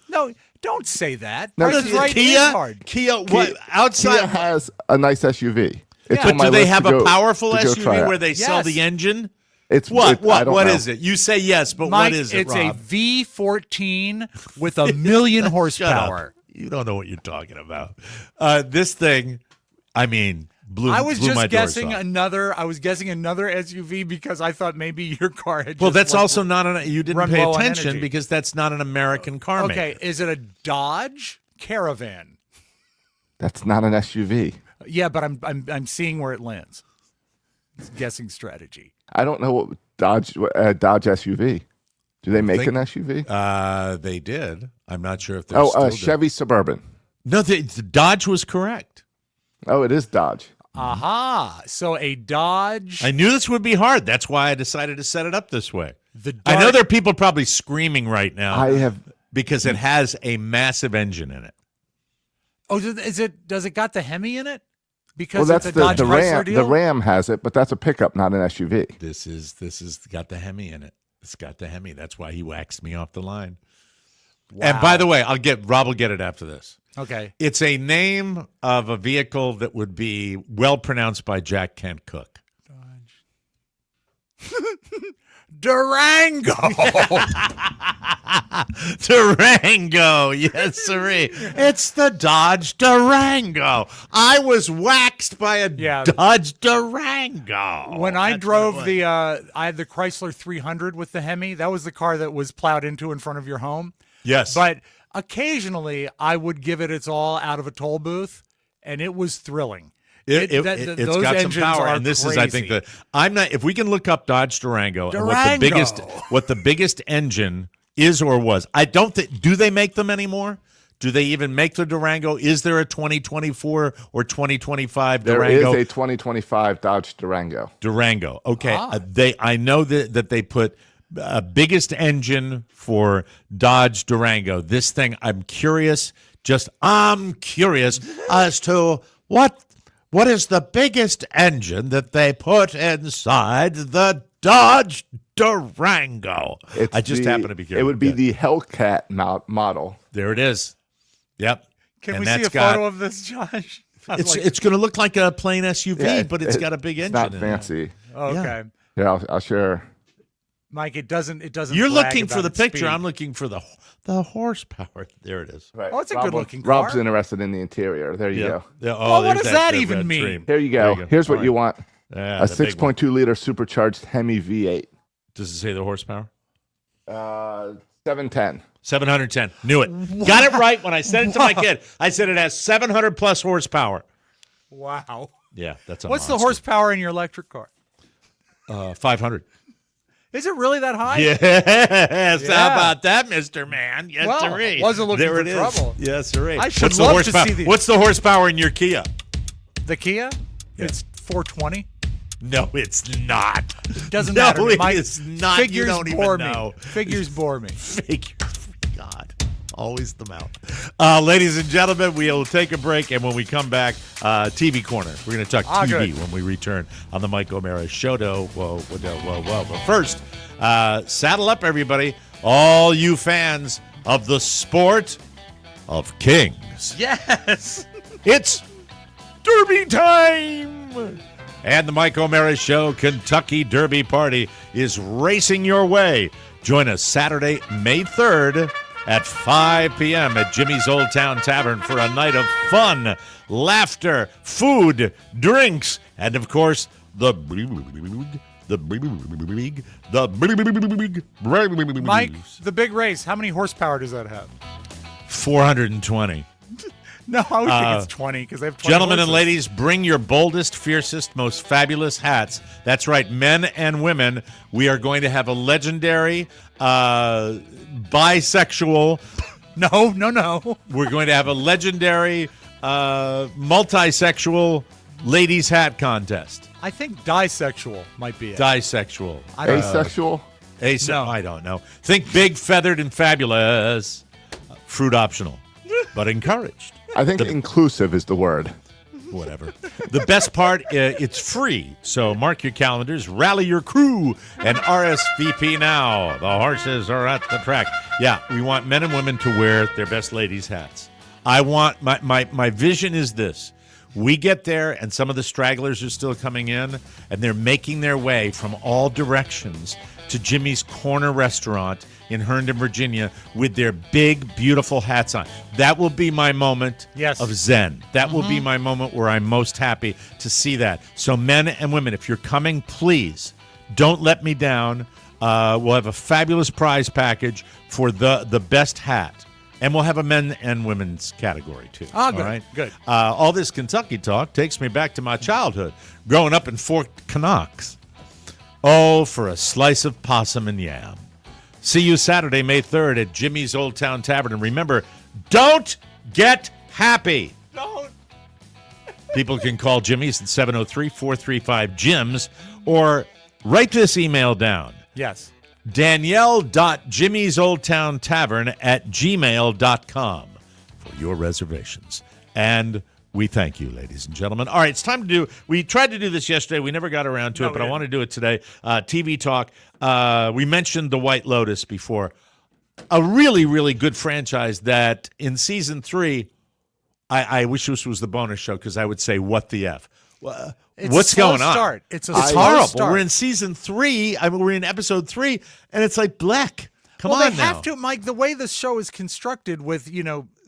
No, don't say that. No, Price is Right Kia, is hard. Kia, what outside? Kia has a nice SUV. It's Yeah. on my Do they list have to a go- powerful to go try SUV out. where they sell Yes. the engine? It's What? I don't What know. is it? You say yes, but Mike, what is it, it's Rob? a V14 with a million Shut horsepower. up. You don't know what you're talking about. This thing, I mean, blew I was blew my just doors guessing off. another. I was guessing another SUV because I thought maybe your car had. Well, just that's went- also not an. You didn't run pay low on attention energy. because that's not an American car maker. Okay, is it a Dodge Caravan? That's not an SUV. Yeah, but I'm seeing where it lands. It's guessing strategy. I don't know what Dodge SUV. Do they make think- an SUV? They did. I'm not sure if they're still doing- Chevy Suburban. No, the Dodge was correct. Oh, it is Dodge. Aha! So a Dodge. I knew this would be hard. That's why I decided to set it up this way. The I know dark- there are people probably screaming right now I have. because it has a massive engine in it. Oh, does it got the Hemi in it? Well, Because that's it's a Dodge the Chrysler Ram. deal. The Ram has it, but that's a pickup, not an SUV. This is got the Hemi in it. It's got the Hemi. That's why he waxed me off the line. And by the way, Rob will get it after this. Okay. It's a name of a vehicle that would be well pronounced by Jack Kent Cook. Durango. Durango, yes, sirree. It's the Dodge Durango. I was waxed by a Yeah. Dodge Durango. When I That's drove what it was. I had the Chrysler 300 with the Hemi. That was the car that was plowed into in front of your home. Yes. But occasionally, I would give it its all out of a toll booth, and it was thrilling. It's Those got some engines power, are and this is, I think, crazy. I'm not. If we can look up Dodge Durango, and Durango. what the biggest engine is or was, I don't think. Do they make them anymore? Do they even make the Durango? Is there a 2024 or 2025 There Durango? is a 2025 Dodge Durango. Durango. Okay. I know that they put biggest engine for Dodge Durango. This thing, I'm curious as to what is the biggest engine that they put inside the Dodge Durango. I just happen to be curious. It would be the Hellcat model. There it is. Yep. Can And we see that's a photo of this, Josh? It's going to look like a plain SUV, Yeah, but it's got a big engine. Not in fancy. Okay. Yeah, I'll share. Mike, it doesn't. You're brag looking for about the its picture. speed. I'm looking for the horsepower. There it is. Right. Oh, it's a good-looking car. Rob's interested in the interior. There you go. Yeah. Well, what there's does that the even red mean? dream. Here you There go. you go. Here's what All you right. want. Yeah, A the big one. 6.2 liter supercharged Hemi V8. Does it say the horsepower? 710. 710. Knew it. Got it right when I said it to my kid. I said it has 700 plus horsepower. Wow. Yeah, that's a What's the monster. horsepower in your electric car? 500. Is it really that high? Yes. Yeah. How about that, Mr. Man? Yes, Well, sirree. wasn't looking there for it is. trouble. Yes, sirree. I should What's the love to horsepower? see the- What's the horsepower in your Kia? The Kia? Yeah. It's 420. No, it's not. Doesn't no, matter. it Mike, is not. Figures You don't bore even me. know. Figures bore me. Figure. God. Always the mouth. Ladies and gentlemen, we'll take a break, and when we come back, TV Corner. We're going to talk TV good. when we return on the Mike O'Mara Show. Whoa. But first, saddle up, everybody. All you fans of the sport of kings. Yes. It's Derby time! And the Mike O'Mara Show Kentucky Derby Party is racing your way. Join us Saturday, May 3rd at 5 p.m. at Jimmy's Old Town Tavern for a night of fun, laughter, food, drinks, and, of course, the Mike, the big race, how many horsepower does that have? 420. No, I would think it's 20 because they have 20 Gentlemen and horses. ladies, bring your boldest, fiercest, most fabulous hats. That's right, men and women. We are going to have a legendary bisexual. No. We're going to have a legendary multisexual ladies' hat contest. I think disexual might be it. Disexual. I don't know. Asexual. No. I don't know. Think big, feathered, and fabulous. Fruit optional, but encouraged. I think inclusive is the word. Whatever. The best part, it's free. So mark your calendars, rally your crew, and RSVP now. The horses are at the track. Yeah, we want men and women to wear their best ladies' hats. I want, my vision is this. We get there, and some of the stragglers are still coming in, and they're making their way from all directions to Jimmy's Corner Restaurant in Herndon, Virginia, with their big, beautiful hats on. That will be my moment of zen. That will be my moment where I'm most happy to see that. So men and women, if you're coming, please don't let me down. We'll have a fabulous prize package for the best hat. And we'll have a men and women's category, too. Ah, good. All right? Good. All this Kentucky talk takes me back to my childhood, growing up in Fort Knox. Oh, for a slice of possum and yam. See you Saturday, May 3rd at Jimmy's Old Town Tavern. And remember, don't get happy. Don't. People can call Jimmy's at 703-435-JIMS or write this email down. Yes. Danielle.jimmy'soldtowntavern@gmail.com for your reservations. And we thank you, ladies and gentlemen. All right, it's time to do, we tried to do this yesterday. We never got around to it, but I want to do it today. TV talk. We mentioned the White Lotus before. A really, really good franchise that in season 3, I wish this was the bonus show because I would say, what the F? What's going on? Start. It's It's slow horrible. start. We're in season 3. We're in episode 3, and it's like black. Come well, on they now. have to, Mike. The way this show is constructed, with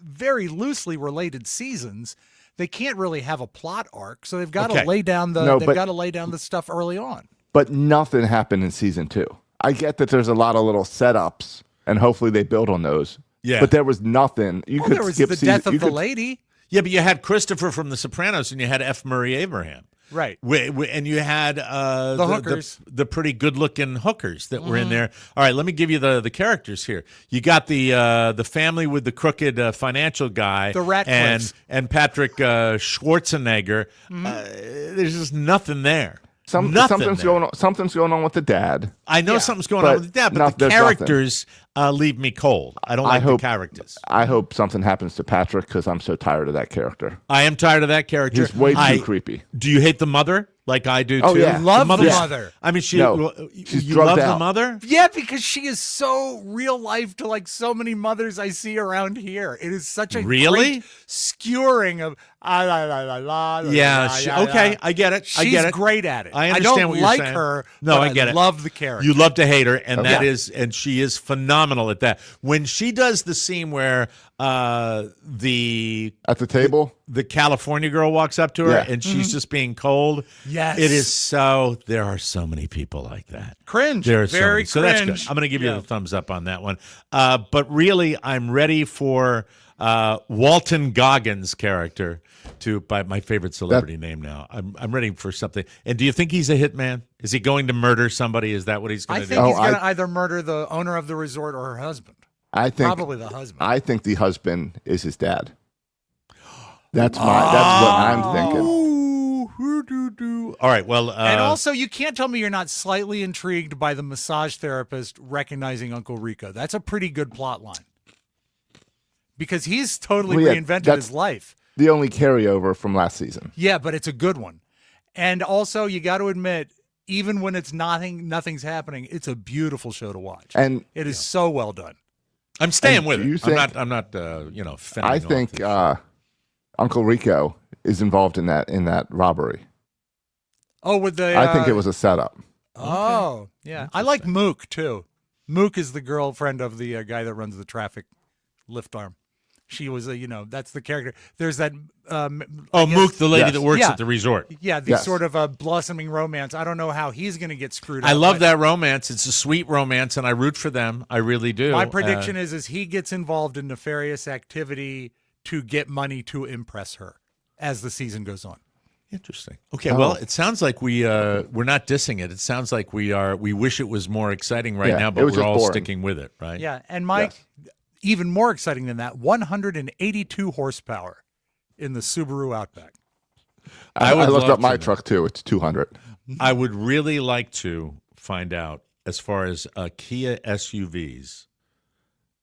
very loosely related seasons, they can't really have a plot arc. So they've got to lay down the stuff early on. But nothing happened in season 2. I get that there's a lot of little setups, and hopefully they build on those. Yeah. But there was nothing. You could There was skip the season. death of the lady. Yeah, but you had Christopher from The Sopranos, and you had F. Murray Abraham. Right. And you had the hookers, the pretty good-looking hookers that were in there. All right, let me give you the characters here. You got the family with the crooked financial guy, the Ratcliffes, and Patrick Schwarzenegger. There's just nothing there. Something's going on with the dad. I know something's going on with the dad, but the characters leave me cold. I don't like the characters. I hope something happens to Patrick because I'm so tired of that character. I am tired of that character. He's way too creepy. Do you hate the mother like I do too? Oh, yeah. Love the mother. I mean, she's you love the mother? Yeah, because she is so real life to like so many mothers I see around here. It is such a great skewering of okay, I get it. She's great at it. I understand don't what you're like saying. her. No, but I get it. Love the character. You love to hate her, and and she is phenomenal at that. When she does the scene where at the table, the California girl walks up to her and she's just being cold. Yes, it is so. There are so many people like that. Cringe. There are very so cringe. So that's good. I'm going to give you the thumbs up on that one. But really, I'm ready for Walton Goggins' character by my favorite celebrity name now. I'm ready for something. And do you think he's a hitman? Is he going to murder somebody? Is that what he's going to do? I think he's going to either murder the owner of the resort or her husband. I think probably the husband. I think the husband is his dad. That's what I'm thinking. All right. Well, and also, you can't tell me you're not slightly intrigued by the massage therapist recognizing Uncle Rico. That's a pretty good plot line because he's totally reinvented his life. The only carryover from last season. Yeah, but it's a good one. And also, you got to admit, even when it's nothing's happening, it's a beautiful show to watch. And it is so well done. I'm staying with it. I'm not fending I think Uncle Rico is involved in that robbery. Oh, with the I think it was a setup. Oh, yeah. I like Mook too. Mook is the girlfriend of the guy that runs the traffic lift arm. She was that's the character. There's that. Mook, the lady that works at the resort. Yeah, the sort of blossoming romance. I don't know how he's going to get screwed up. I love that romance. It's a sweet romance, and I root for them. I really do. My prediction is he gets involved in nefarious activity to get money to impress her as the season goes on. Interesting. Okay, well, it sounds like we're not dissing it. It sounds like we wish it was more exciting right now, but we're all sticking with it, right? Yeah, and Mike. Yes. Even more exciting than that, 182 horsepower in the Subaru Outback. I looked up my truck too. It's 200. I would really like to find out as far as Kia SUVs.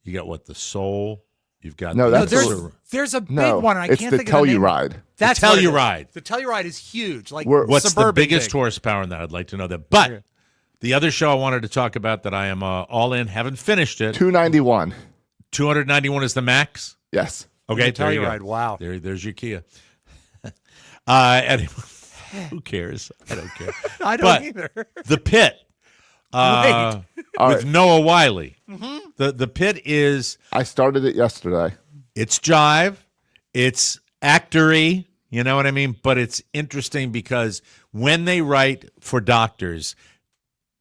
You got the Soul. You've got there's a big one. I can't think of the name. It's the Telluride. That's the Telluride. The Telluride is huge. Like what's the biggest horsepower in that? I'd like to know that. But the other show I wanted to talk about that I am all in, haven't finished it. 291. 291 is the max? Yes. Okay, the Telluride. Wow. There's your Kia. And who cares? I don't care. I don't either. The Pit with Noah Wiley. Mm-hmm. The Pit is... I started it yesterday. It's jive. It's actory. You know what I mean? But it's interesting because when they write for doctors...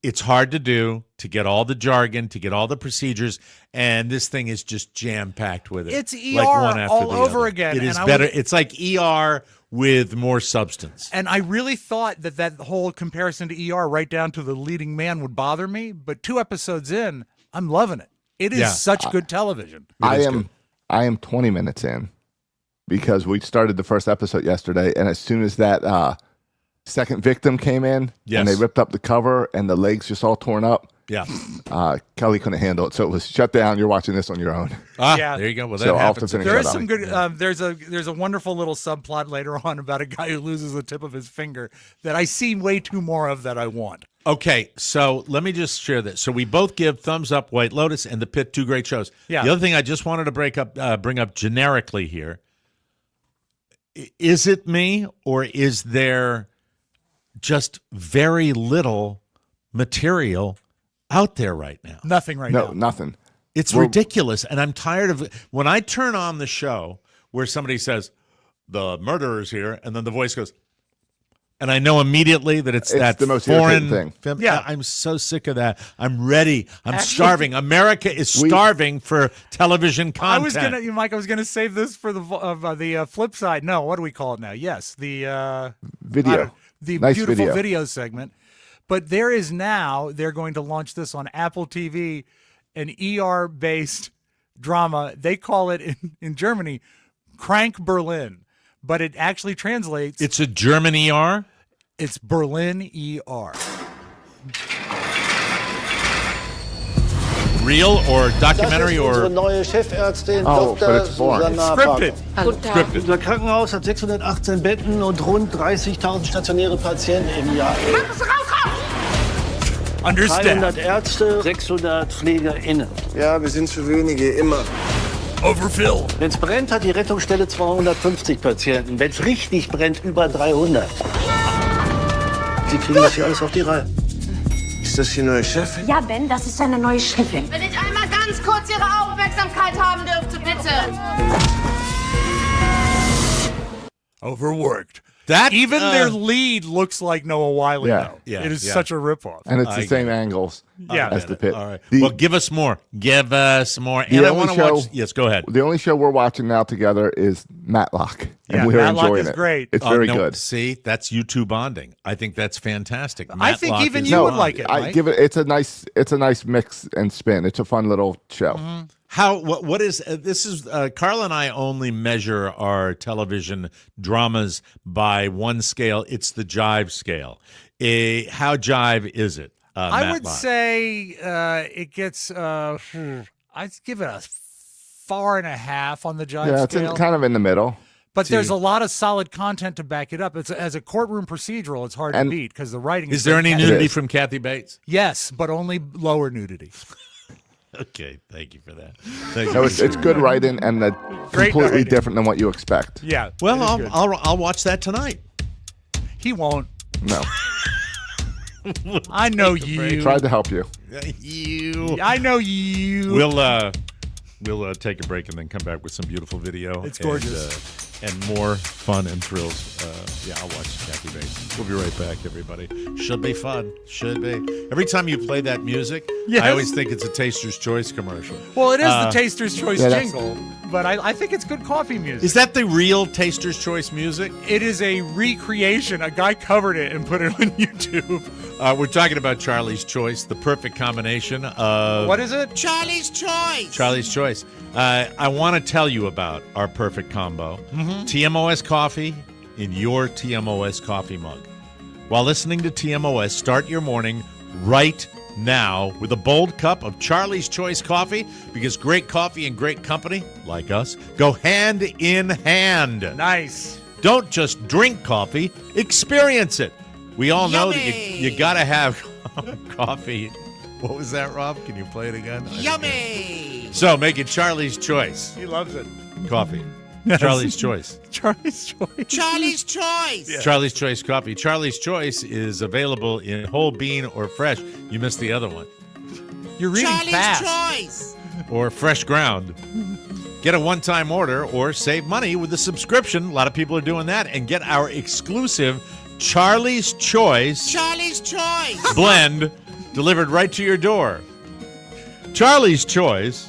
It's hard to do, to get all the jargon, to get all the procedures, and this thing is just jam-packed with it. It's ER like one after all the over other. again. It is better. It's like ER with more substance. And I really thought that whole comparison to ER right down to the leading man would bother me, but 2 episodes in, I'm loving it. It is such good television. I am 20 minutes in because we started the first episode yesterday, and as soon as that... second victim came in and they ripped up the cover and the legs just all torn up. Yeah. Kelly couldn't handle it, so it was shut down. You're watching this on your own. There you go. Well, that happens. There is some good. There's a wonderful little subplot later on about a guy who loses the tip of his finger that I see way too more of that I want. Okay, so let me just share this. So we both give thumbs up White Lotus and The Pit, 2 great shows. Yeah. The other thing I just wanted to bring up generically here, is it me or is there just very little material out there right now? Nothing right now. No, nothing. It's ridiculous, and I'm tired of it. When I turn on the show where somebody says, the murderer's here, and then the voice goes, and I know immediately that it's that the most foreign thing. Film. Yeah, I'm so sick of that. I'm ready. I'm starving. America is starving for television content. Mike, I was gonna save this for the flip side. No, what do we call it now? Yes, the video. the Nice beautiful video. video segment. But they're going to launch this on Apple TV, an ER-based drama. They call it in Germany, Crank Berlin, but it actually translates. It's a German ER? It's Berlin ER. Real or documentary or neue Chefärztin, Oh, Dr. but it's boring. Susanna Scripted. Parker. Unser Krankenhaus hat 618 Betten und rund 30.000 stationäre Patienten im Jahr. Understaffed. 300 Ärzte, 600 PflegerInnen. Ja, wir sind zu wenige, immer. Overfilled. Wenn es brennt, hat die Rettungsstelle 250 Patienten. Wenn es richtig brennt, über 300. Sie kriegen das hier alles auf die Reihe. Ist das die neue Chefin? Ja, Ben, das ist seine neue Chefin. Wenn ich einmal ganz kurz Ihre Aufmerksamkeit haben dürfte, bitte. Overworked. that Even their lead looks like Noah Wiley. Yeah. Now. Yeah, It is yeah. such a ripoff. And it's the I same get it. angles Yeah. as the pit. All right. The- Well, give us more. Give us more. The And I only want to show- watch. Yes, go ahead. The only show we're watching now together is Matlock. And Yeah, we're Matlock enjoying is it. great. It's Oh, very no, good. See, that's you two bonding. I think that's fantastic. I think Matlock even is you the would bond. like it. I Mike. give it. It's a nice mix and spin. It's a fun little show. Mm-hmm. How? What is this? Is Carl and I only measure our television dramas by one scale? It's the jive scale. How jive is it? I would Matlock? say it gets. I'd give it a 4.5 on the jive Yeah, it's scale. kind of in the middle. But there's a lot of solid content to back it up. It's as a courtroom procedural, it's hard to And- beat because the writing. Is there any fantastic. nudity is. from Kathy Bates? Yes, but only lower nudity. Okay, thank you for that. Thank No, you. it's good writing and Great completely writing. different than what you expect. Yeah. Well, it is good. I'll watch that tonight. He won't. No, I know you. tried to help you. You. I know you. We'll take a break and then come back with some beautiful video. It's gorgeous. And more fun and thrills. Yeah, I'll watch Kathy Bates. We'll be right back, everybody. Should be fun. Should be. Every time you play that music, Yes. I always think it's a Taster's Choice commercial. Well, it is the Taster's Choice yeah, that's- jingle, but I think it's good coffee music. Is that the real Taster's Choice music? It is a recreation. A guy covered it and put it on YouTube. We're talking about Charlie's Choice, the perfect combination of... What is it? Charlie's Choice. I want to tell you about our perfect combo. TMOS coffee in your TMOS coffee mug. While listening to TMOS, start your morning right now with a bold cup of Charlie's Choice coffee, because great coffee and great company, like us, go hand in hand. Nice. Don't just drink coffee, experience it. We all know that you got to have coffee. What was that, Rob? Can you play it again? Yummy! So make it Charlie's Choice. He loves it. Coffee. Charlie's Choice. Charlie's Choice. Charlie's Choice. Yeah. Charlie's Choice coffee. Charlie's Choice is available in whole bean or fresh. You missed the other one. You're reading Charlie's fast. Choice. Or fresh ground. Get a one-time order or save money with a subscription. A lot of people are doing that. And get our exclusive Charlie's Choice Charlie's Choice. blend delivered right to your door. Charlie's Choice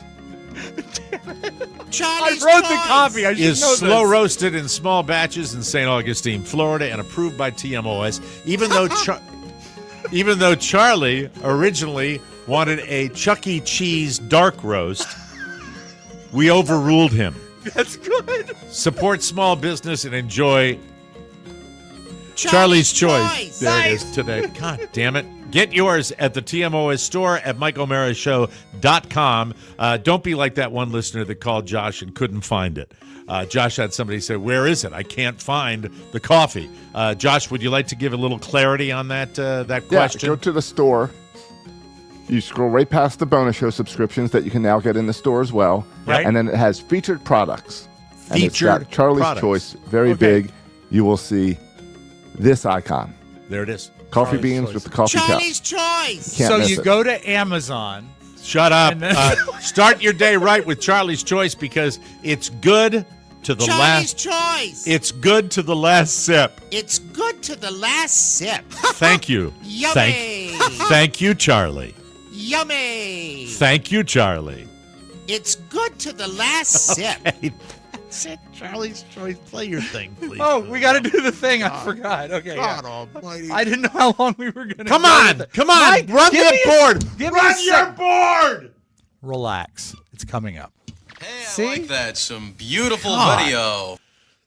I Charlie's wrote the Choice. coffee. I should is know slow this. roasted in small batches in St. Augustine, Florida, and approved by TMOS. Even though Charlie originally wanted a Chuck E. Cheese dark roast, we overruled him. That's good. Support small business and enjoy Charlie's Choice. There it is today. God damn it. Get yours at the TMOS store at MikeO'MaraShow.com. Don't be like that one listener that called Josh and couldn't find it. Josh had somebody say, "Where is it? I can't find the coffee." Josh, would you like to give a little clarity on that question? Yeah, go to the store. You scroll right past the bonus show subscriptions that you can now get in the store as well. Right. And then it has featured products. And it's Featured got Charlie's products. Choice, very Okay. big. You will see this icon. There it is. Coffee Charlie's beans Choice. with the coffee cup. Charlie's Choice. Can't So miss you it. go to Amazon. Shut up. And then- Start your day right with Charlie's Choice, because it's good to the Charlie's last. Choice. It's good to the last sip. It's good to the last sip. Thank you. Yummy. Thank you, Charlie. Yummy. Thank you, Charlie. It's good to the last sip. Hey, That's it, Charlie's Choice. Play your thing, please. Oh, we got to do the thing. I forgot. Okay. God Yeah. almighty. I didn't know how long we were going to Come on. Mike, Run give the me board. Give me a Run your sec. board. Relax. It's coming up. Hey, See? I like that. Some beautiful God. video.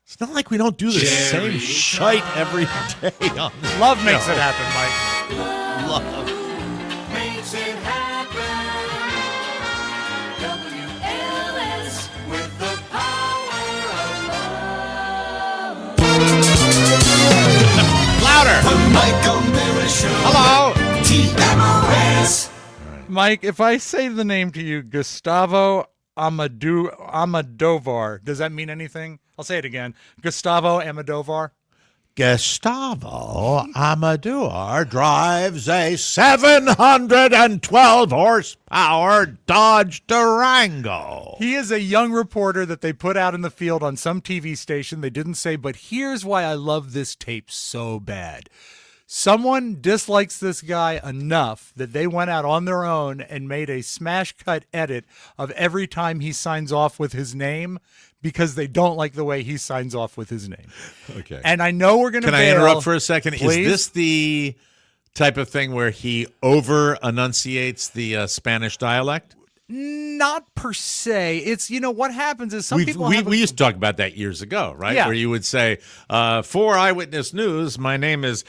It's not like we don't do the same shite every day on this Love makes show. it happen, Mike. Love. Makes it happen. WLS with the power of love. Louder. The Mike O'Meara Show. Hello. TMOS. Mike, if I say the name to you, Gustavo Amdoval, does that mean anything? I'll say it again. Gustavo Amdoval. Gustavo Amdoval drives a 712 horsepower Dodge Durango. He is a young reporter that they put out in the field on some TV station. They didn't say, but here's why I love this tape so bad. Someone dislikes this guy enough that they went out on their own and made a smash cut edit of every time he signs off with his name because they don't like the way he signs off with his name. Okay. And I know we're going to Can I interrupt for a second? Please? Is this the type of thing where he over enunciates the Spanish dialect? Not per se. It's, what happens is some people have we used to talk about that years ago, right? Yeah. Where you would say, for Eyewitness News, my name is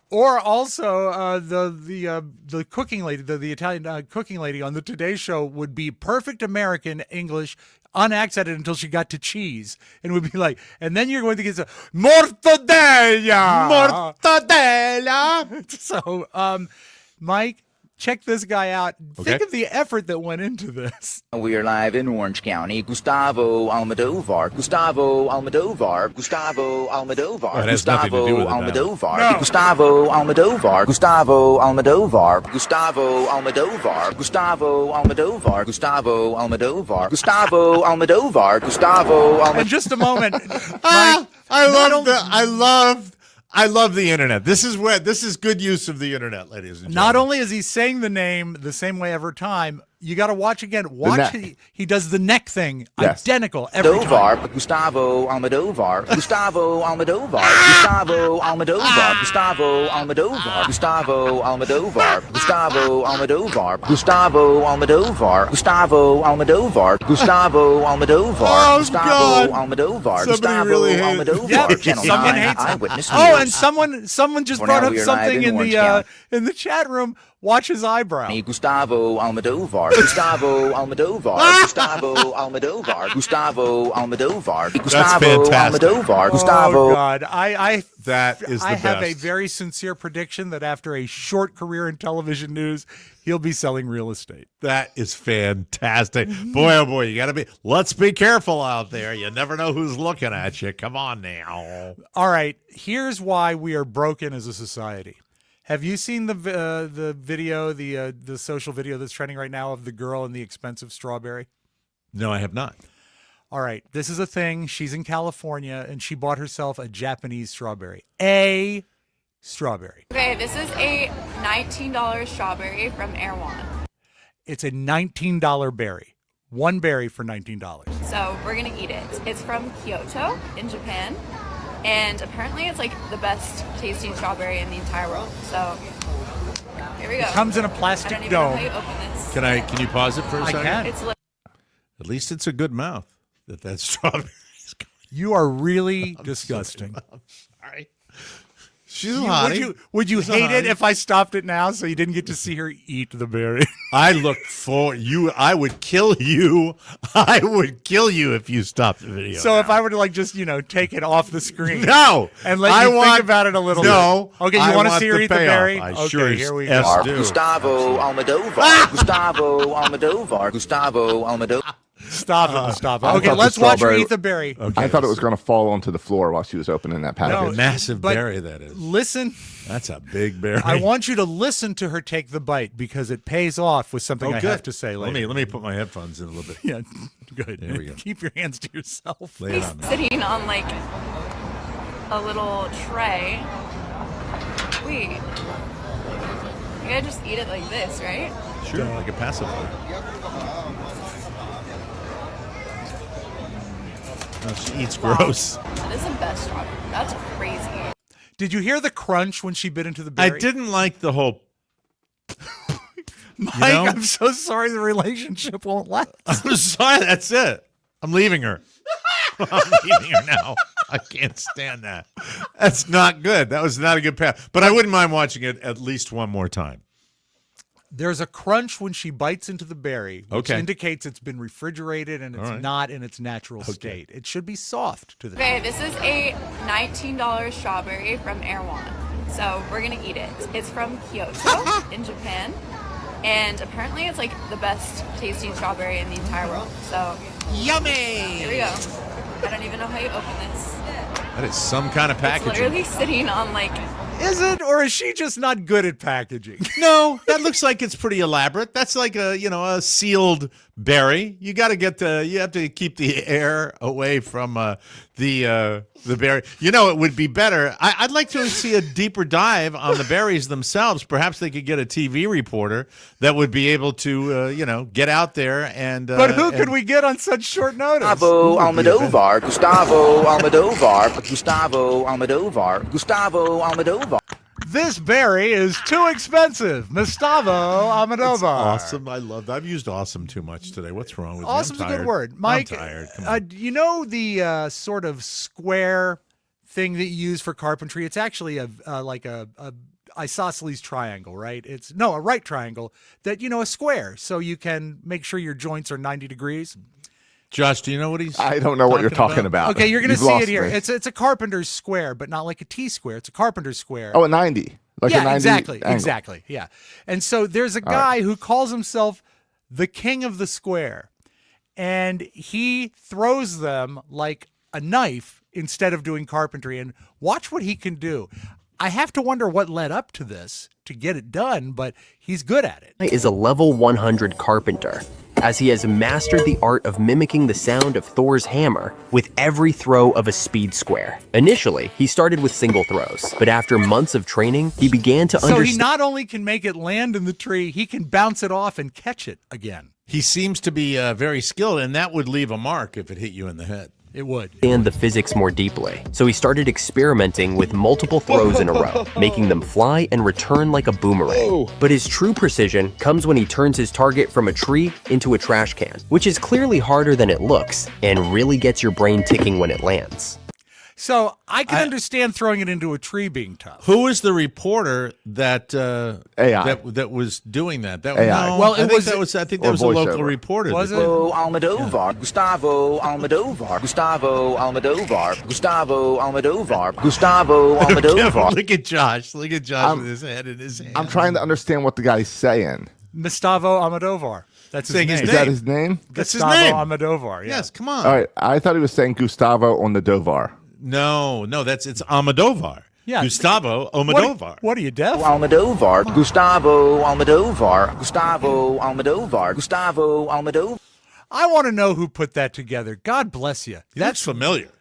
Or also the cooking lady, the Italian cooking lady on the Today Show would be perfect American English, unaccented until she got to cheese, and would be like, and then you're going to get some mortadella. So, Mike, check this guy out. Okay. Think of the effort that went into this. We are live in Orange County. Gustavo Amdoval. Gustavo Amdoval. Gustavo Amdoval. Oh, it has nothing to do with it now. Almodovar. No. Gustavo Amdoval. Gustavo Almodovar. Gustavo Almodovar. Gustavo Almodovar. Gustavo Almodovar. Gustavo Almodovar. Gustavo Almodovar. In just a moment, Mike, I love the internet. This is good use of the internet, ladies and gentlemen. not only is he saying the name the same way every time, you got to watch again. Watch neck. he does the neck thing Yes. identical every time. Almodovar, Gustavo Almodovar, Gustavo Almodovar, Gustavo Almodovar, Gustavo Almodovar, Gustavo Almodovar, Gustavo Almodovar, Gustavo Almodovar, Gustavo Almodovar, Gustavo Almodovar, Gustavo Almodovar, Somebody really hates- Almodovar, Yeah, Channel someone 9 hates him. Eyewitness Oh, News. and someone just For brought now, up we are live something in Orange County. in the chat room. Watch his eyebrow. Gustavo Almodovar, Gustavo Almodovar, Gustavo Almodovar, Gustavo Almodovar, Gustavo fantastic. Almodovar, Oh Gustavo. God, That is the I have a best. very sincere prediction that after a short career in television news, he'll be selling real estate. That is fantastic. Boy, oh boy, let's be careful out there. You never know who's looking at you. Come on now. All right, here's why we are broken as a society. Have you seen the video, the social video that's trending right now of the girl and the expensive strawberry? No, I have not. All right, this is a thing. She's in California, and she bought herself a Japanese strawberry. A strawberry. Okay, this is a $19 strawberry from Erewhon. It's a $19 berry. One berry for $19. So we're gonna eat it. It's from Kyoto in Japan. And apparently it's like the best tasting strawberry in the entire world. So here we go. It comes in a I plastic don't even know dome. how you open this. Can you pause it for a I second? can. It's At least it's a good mouth that strawberry is going. You are really disgusting. I'm sorry. She's a hottie. Would you She's a hate it hottie. if I stopped it now so you didn't get to see her eat the berry? I looked for you. I would kill you. I would kill you if you stopped the video. So if I were to just take it off the screen. No. And let I you want- think about it a little No. bit. Okay, you I want to want see her the eat the payoff. berry? I Okay, sure as here we F go. do. Gustavo Almodovar, Gustavo Almodovar, Gustavo Almodovar. Stop it, Gustavo. I Okay, thought the let's watch her strawberry- eat the berry. I thought it was going to fall onto the floor while she was opening that What package. a massive but berry that is. Listen, That's a big berry. I want you to listen to her take the bite because it pays off with something I good. have to say later. Let me put my headphones in a little bit. Yeah, good. There we go. Keep your hands to yourself. Lay it on me. sitting on like a little tray. Wait. You gotta just eat it like this, right? Sure, like a pacifier. She eats gross. That is the best strawberry. That's crazy. Did you hear the crunch when she bit into the berry? I didn't like the whole. Mike, know? I'm so sorry the relationship won't last. I'm sorry. That's it. I'm leaving her. I'm leaving her now. I can't stand that. That's not good. That was not a good path. But I wouldn't mind watching it at least one more time. There's a crunch when she bites into the berry, which Okay. indicates it's been refrigerated and it's All right. not in its natural state. It should be soft to the Okay, this is a $19 strawberry from Erewhon. So we're gonna eat it. It's from Kyoto in Japan. And apparently it's like the best tasting strawberry in the entire world. So Yummy! here we go. I don't even know how you open this. That is some kind of It's packaging. literally sitting on like Is it, or is she just not good at packaging? No, that looks like it's pretty elaborate. That's like a sealed berry. You got to you have to keep the air away from the berry. It would be better. I'd like to see a deeper dive on the berries themselves. Perhaps they could get a TV reporter that would be able to get out there and. But who could we get on such short notice? Gustavo Amdoval, Gustavo Amdoval, Gustavo Amdoval, Gustavo Amdoval. This berry is too expensive. Gustavo Amdoval. Awesome. I love that. I've used awesome too much today. What's wrong with me? Awesome's I'm a good tired. word. Mike, I'm tired. Come on. you know the sort of square thing that you use for carpentry? It's actually like a isosceles triangle, right? A right triangle that, a square. So you can make sure your joints are 90 degrees. Josh, do you know what he's I don't know what you're talking about. Okay, you're going to You've see lost it here. me. It's a carpenter's square, but not like a T-square. It's a carpenter's square. Oh, a 90. Like a 90 exactly. angle. Exactly. Yeah. And so there's a guy who calls himself the king of the square, and he throws them like a knife instead of doing carpentry. And watch what he can do. I have to wonder what led up to this to get it done, but he's good at it. Is a level 100 carpenter, as he has mastered the art of mimicking the sound of Thor's hammer with every throw of a speed square. Initially, he started with single throws, but after months of training, he began to So understand. he not only can make it land in the tree, he can bounce it off and catch it again. He seems to be very skilled, and that would leave a mark if it hit you in the head. It would. The physics more deeply. So he started experimenting with multiple throws in a row, making them fly and return like a boomerang. But his true precision comes when he turns his target from a tree into a trash can, which is clearly harder than it looks and really gets your brain ticking when it lands. So I can understand throwing it into a tree being tough. Who was the reporter that AI that was doing that? That AI. No, Well, I it think was- that was. I think or that was a local voiceover. reporter. Was that- it? Almodovar, Gustavo Almodovar, Gustavo Almodovar, Gustavo Almodovar, Gustavo Almodovar. Look at Josh. Look at Josh with his head in his hand. I'm trying to understand what the guy's saying. Gustavo Amdoval. That's his Saying name. his Is that his name? That's his Gustavo name. Amdoval. Yeah. Yes, come on. All right. I thought he was saying Gustavo on the Dovar. No, it's Almodovar. Yeah. Gustavo Almodovar. What are you, deaf? Almodovar, Gustavo Almodovar, Gustavo Almodovar, Gustavo Almodovar. I want to know who put that together. God bless you. That's familiar.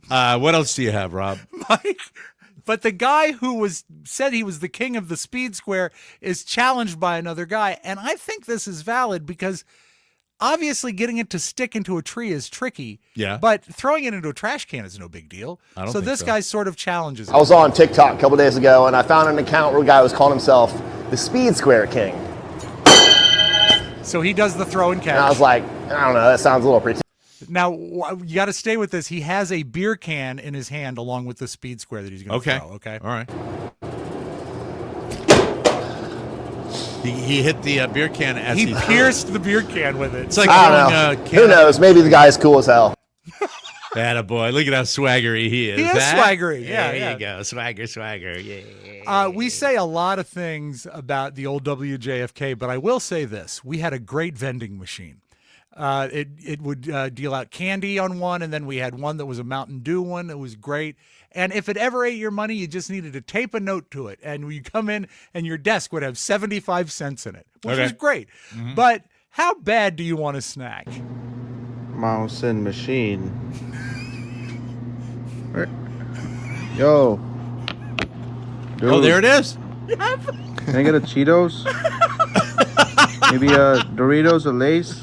What else do you have, Rob? Mike. But the guy who said he was the king of the speed square is challenged by another guy. And I think this is valid because obviously getting it to stick into a tree is tricky. Yeah. But throwing it into a trash can is no big deal. I don't so think this so. guy sort of challenges I was on TikTok a couple days ago and I found an account where a guy was calling himself the Speed Square King. So he does the throw and catch. And I was like, I don't know, that sounds a little pretty. Now, you got to stay with this. He has a beer can in his hand along with the speed square that he's going to throw. Okay. All right. He hit the beer can as He pierced the beer can with it. It's like I throwing don't know. a can. Who knows? Maybe the guy's cool as hell. Attaboy. Look at how swaggery he is. He is huh? swaggery. Yeah, There you go. Swagger. Yeah. We say a lot of things about the old WJFK, but I will say this. We had a great vending machine. It would deal out candy on one, and then we had one that was a Mountain Dew one that was great. And if it ever ate your money, you just needed to tape a note to it. And you come in, and your desk would have 75 cents in it, which Okay. was great. Mm-hmm. But how bad do you want a snack? Mouse and machine. Yo. Dude, Oh, there it is. Can I get a Cheetos? Maybe a Doritos or Lay's?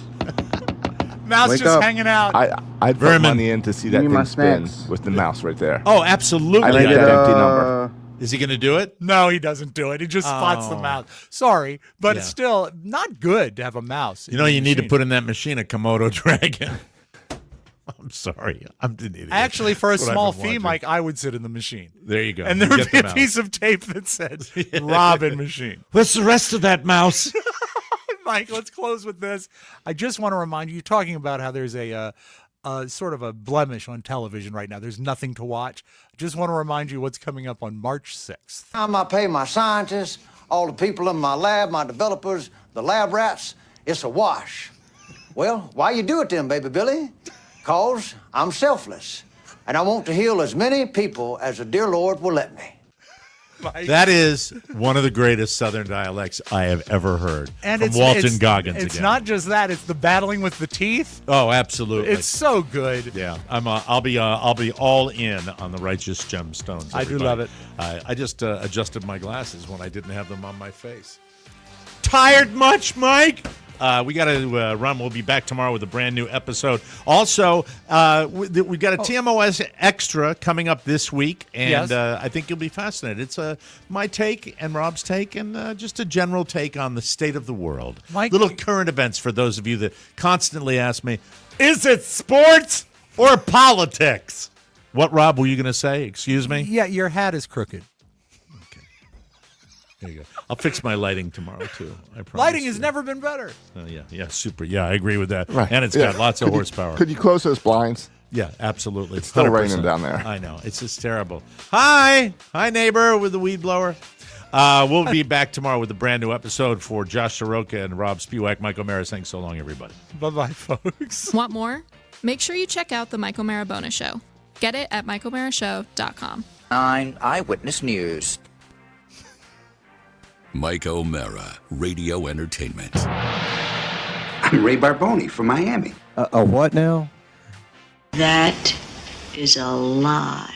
Mouse Wake just up. hanging out. I'd put Vermin. money in to see that Give me my thing spin snacks. with the mouse right there. Oh, absolutely. I Can I need get that empty number. Is he going to do it? No, he doesn't do it. He just spots the Oh. mouse. Sorry, but Yeah. it's still not good to have a mouse. You know, you need to put in that machine a Komodo dragon. I'm sorry. I'm an idiot. Actually, for a That's what I've small been fee, watching. Mike, I would sit in the machine. There you go. And there You would get be the a mouse. piece of tape that said Robin machine. What's the rest of that mouse? Mike, let's close with this. I just want to remind you, talking about how there's a sort of a blemish on television right now. There's nothing to watch. I just want to remind you what's coming up on March 6th. I pay my scientists, all the people in my lab, my developers, the lab rats. It's a wash. Well, why you do it then, baby Billy? 'Cause I'm selfless, and I want to heal as many people as the dear Lord will let me. That is one of the greatest Southern dialects I have ever heard. And from Walton Goggins It's again. not just that; it's the battling with the teeth. Oh, absolutely. It's so good. Yeah, I'll be all in on the Righteous Gemstones. I do everybody. love it. I just adjusted my glasses when I didn't have them on my face. Tired much, Mike? We got to run. We'll be back tomorrow with a brand new episode. Also, we got a TMOS Extra coming up this week, and Yes. I think you'll be fascinated. It's my take and Rob's take, and just a general take on the state of the world. Mike- Little current events for those of you that constantly ask me, is it sports or politics? What, Rob, were you going to say? Excuse me? Yeah, your hat is crooked. There you go. I'll fix my lighting tomorrow, too. I promise. Lighting has never been better. Yeah, super. Yeah, I agree with that. Right. And it's Yeah. got lots of Could you- horsepower. Could you close those blinds? Yeah, absolutely. It's still 100%. raining down there. I know. It's just terrible. Hi, neighbor with the weed blower. We'll be back tomorrow with a brand new episode for Josh Soroka and Rob Spiewak. Mike O'Mara saying so long, everybody. Bye-bye, folks. Want more? Make sure you check out the Mike O'Mara Bonus Show. Get it at MikeO'MaraShow.com. 9 Eyewitness News. Mike O'Mara, Radio Entertainment. I'm Ray Barboni from Miami. A what now? That is a lie.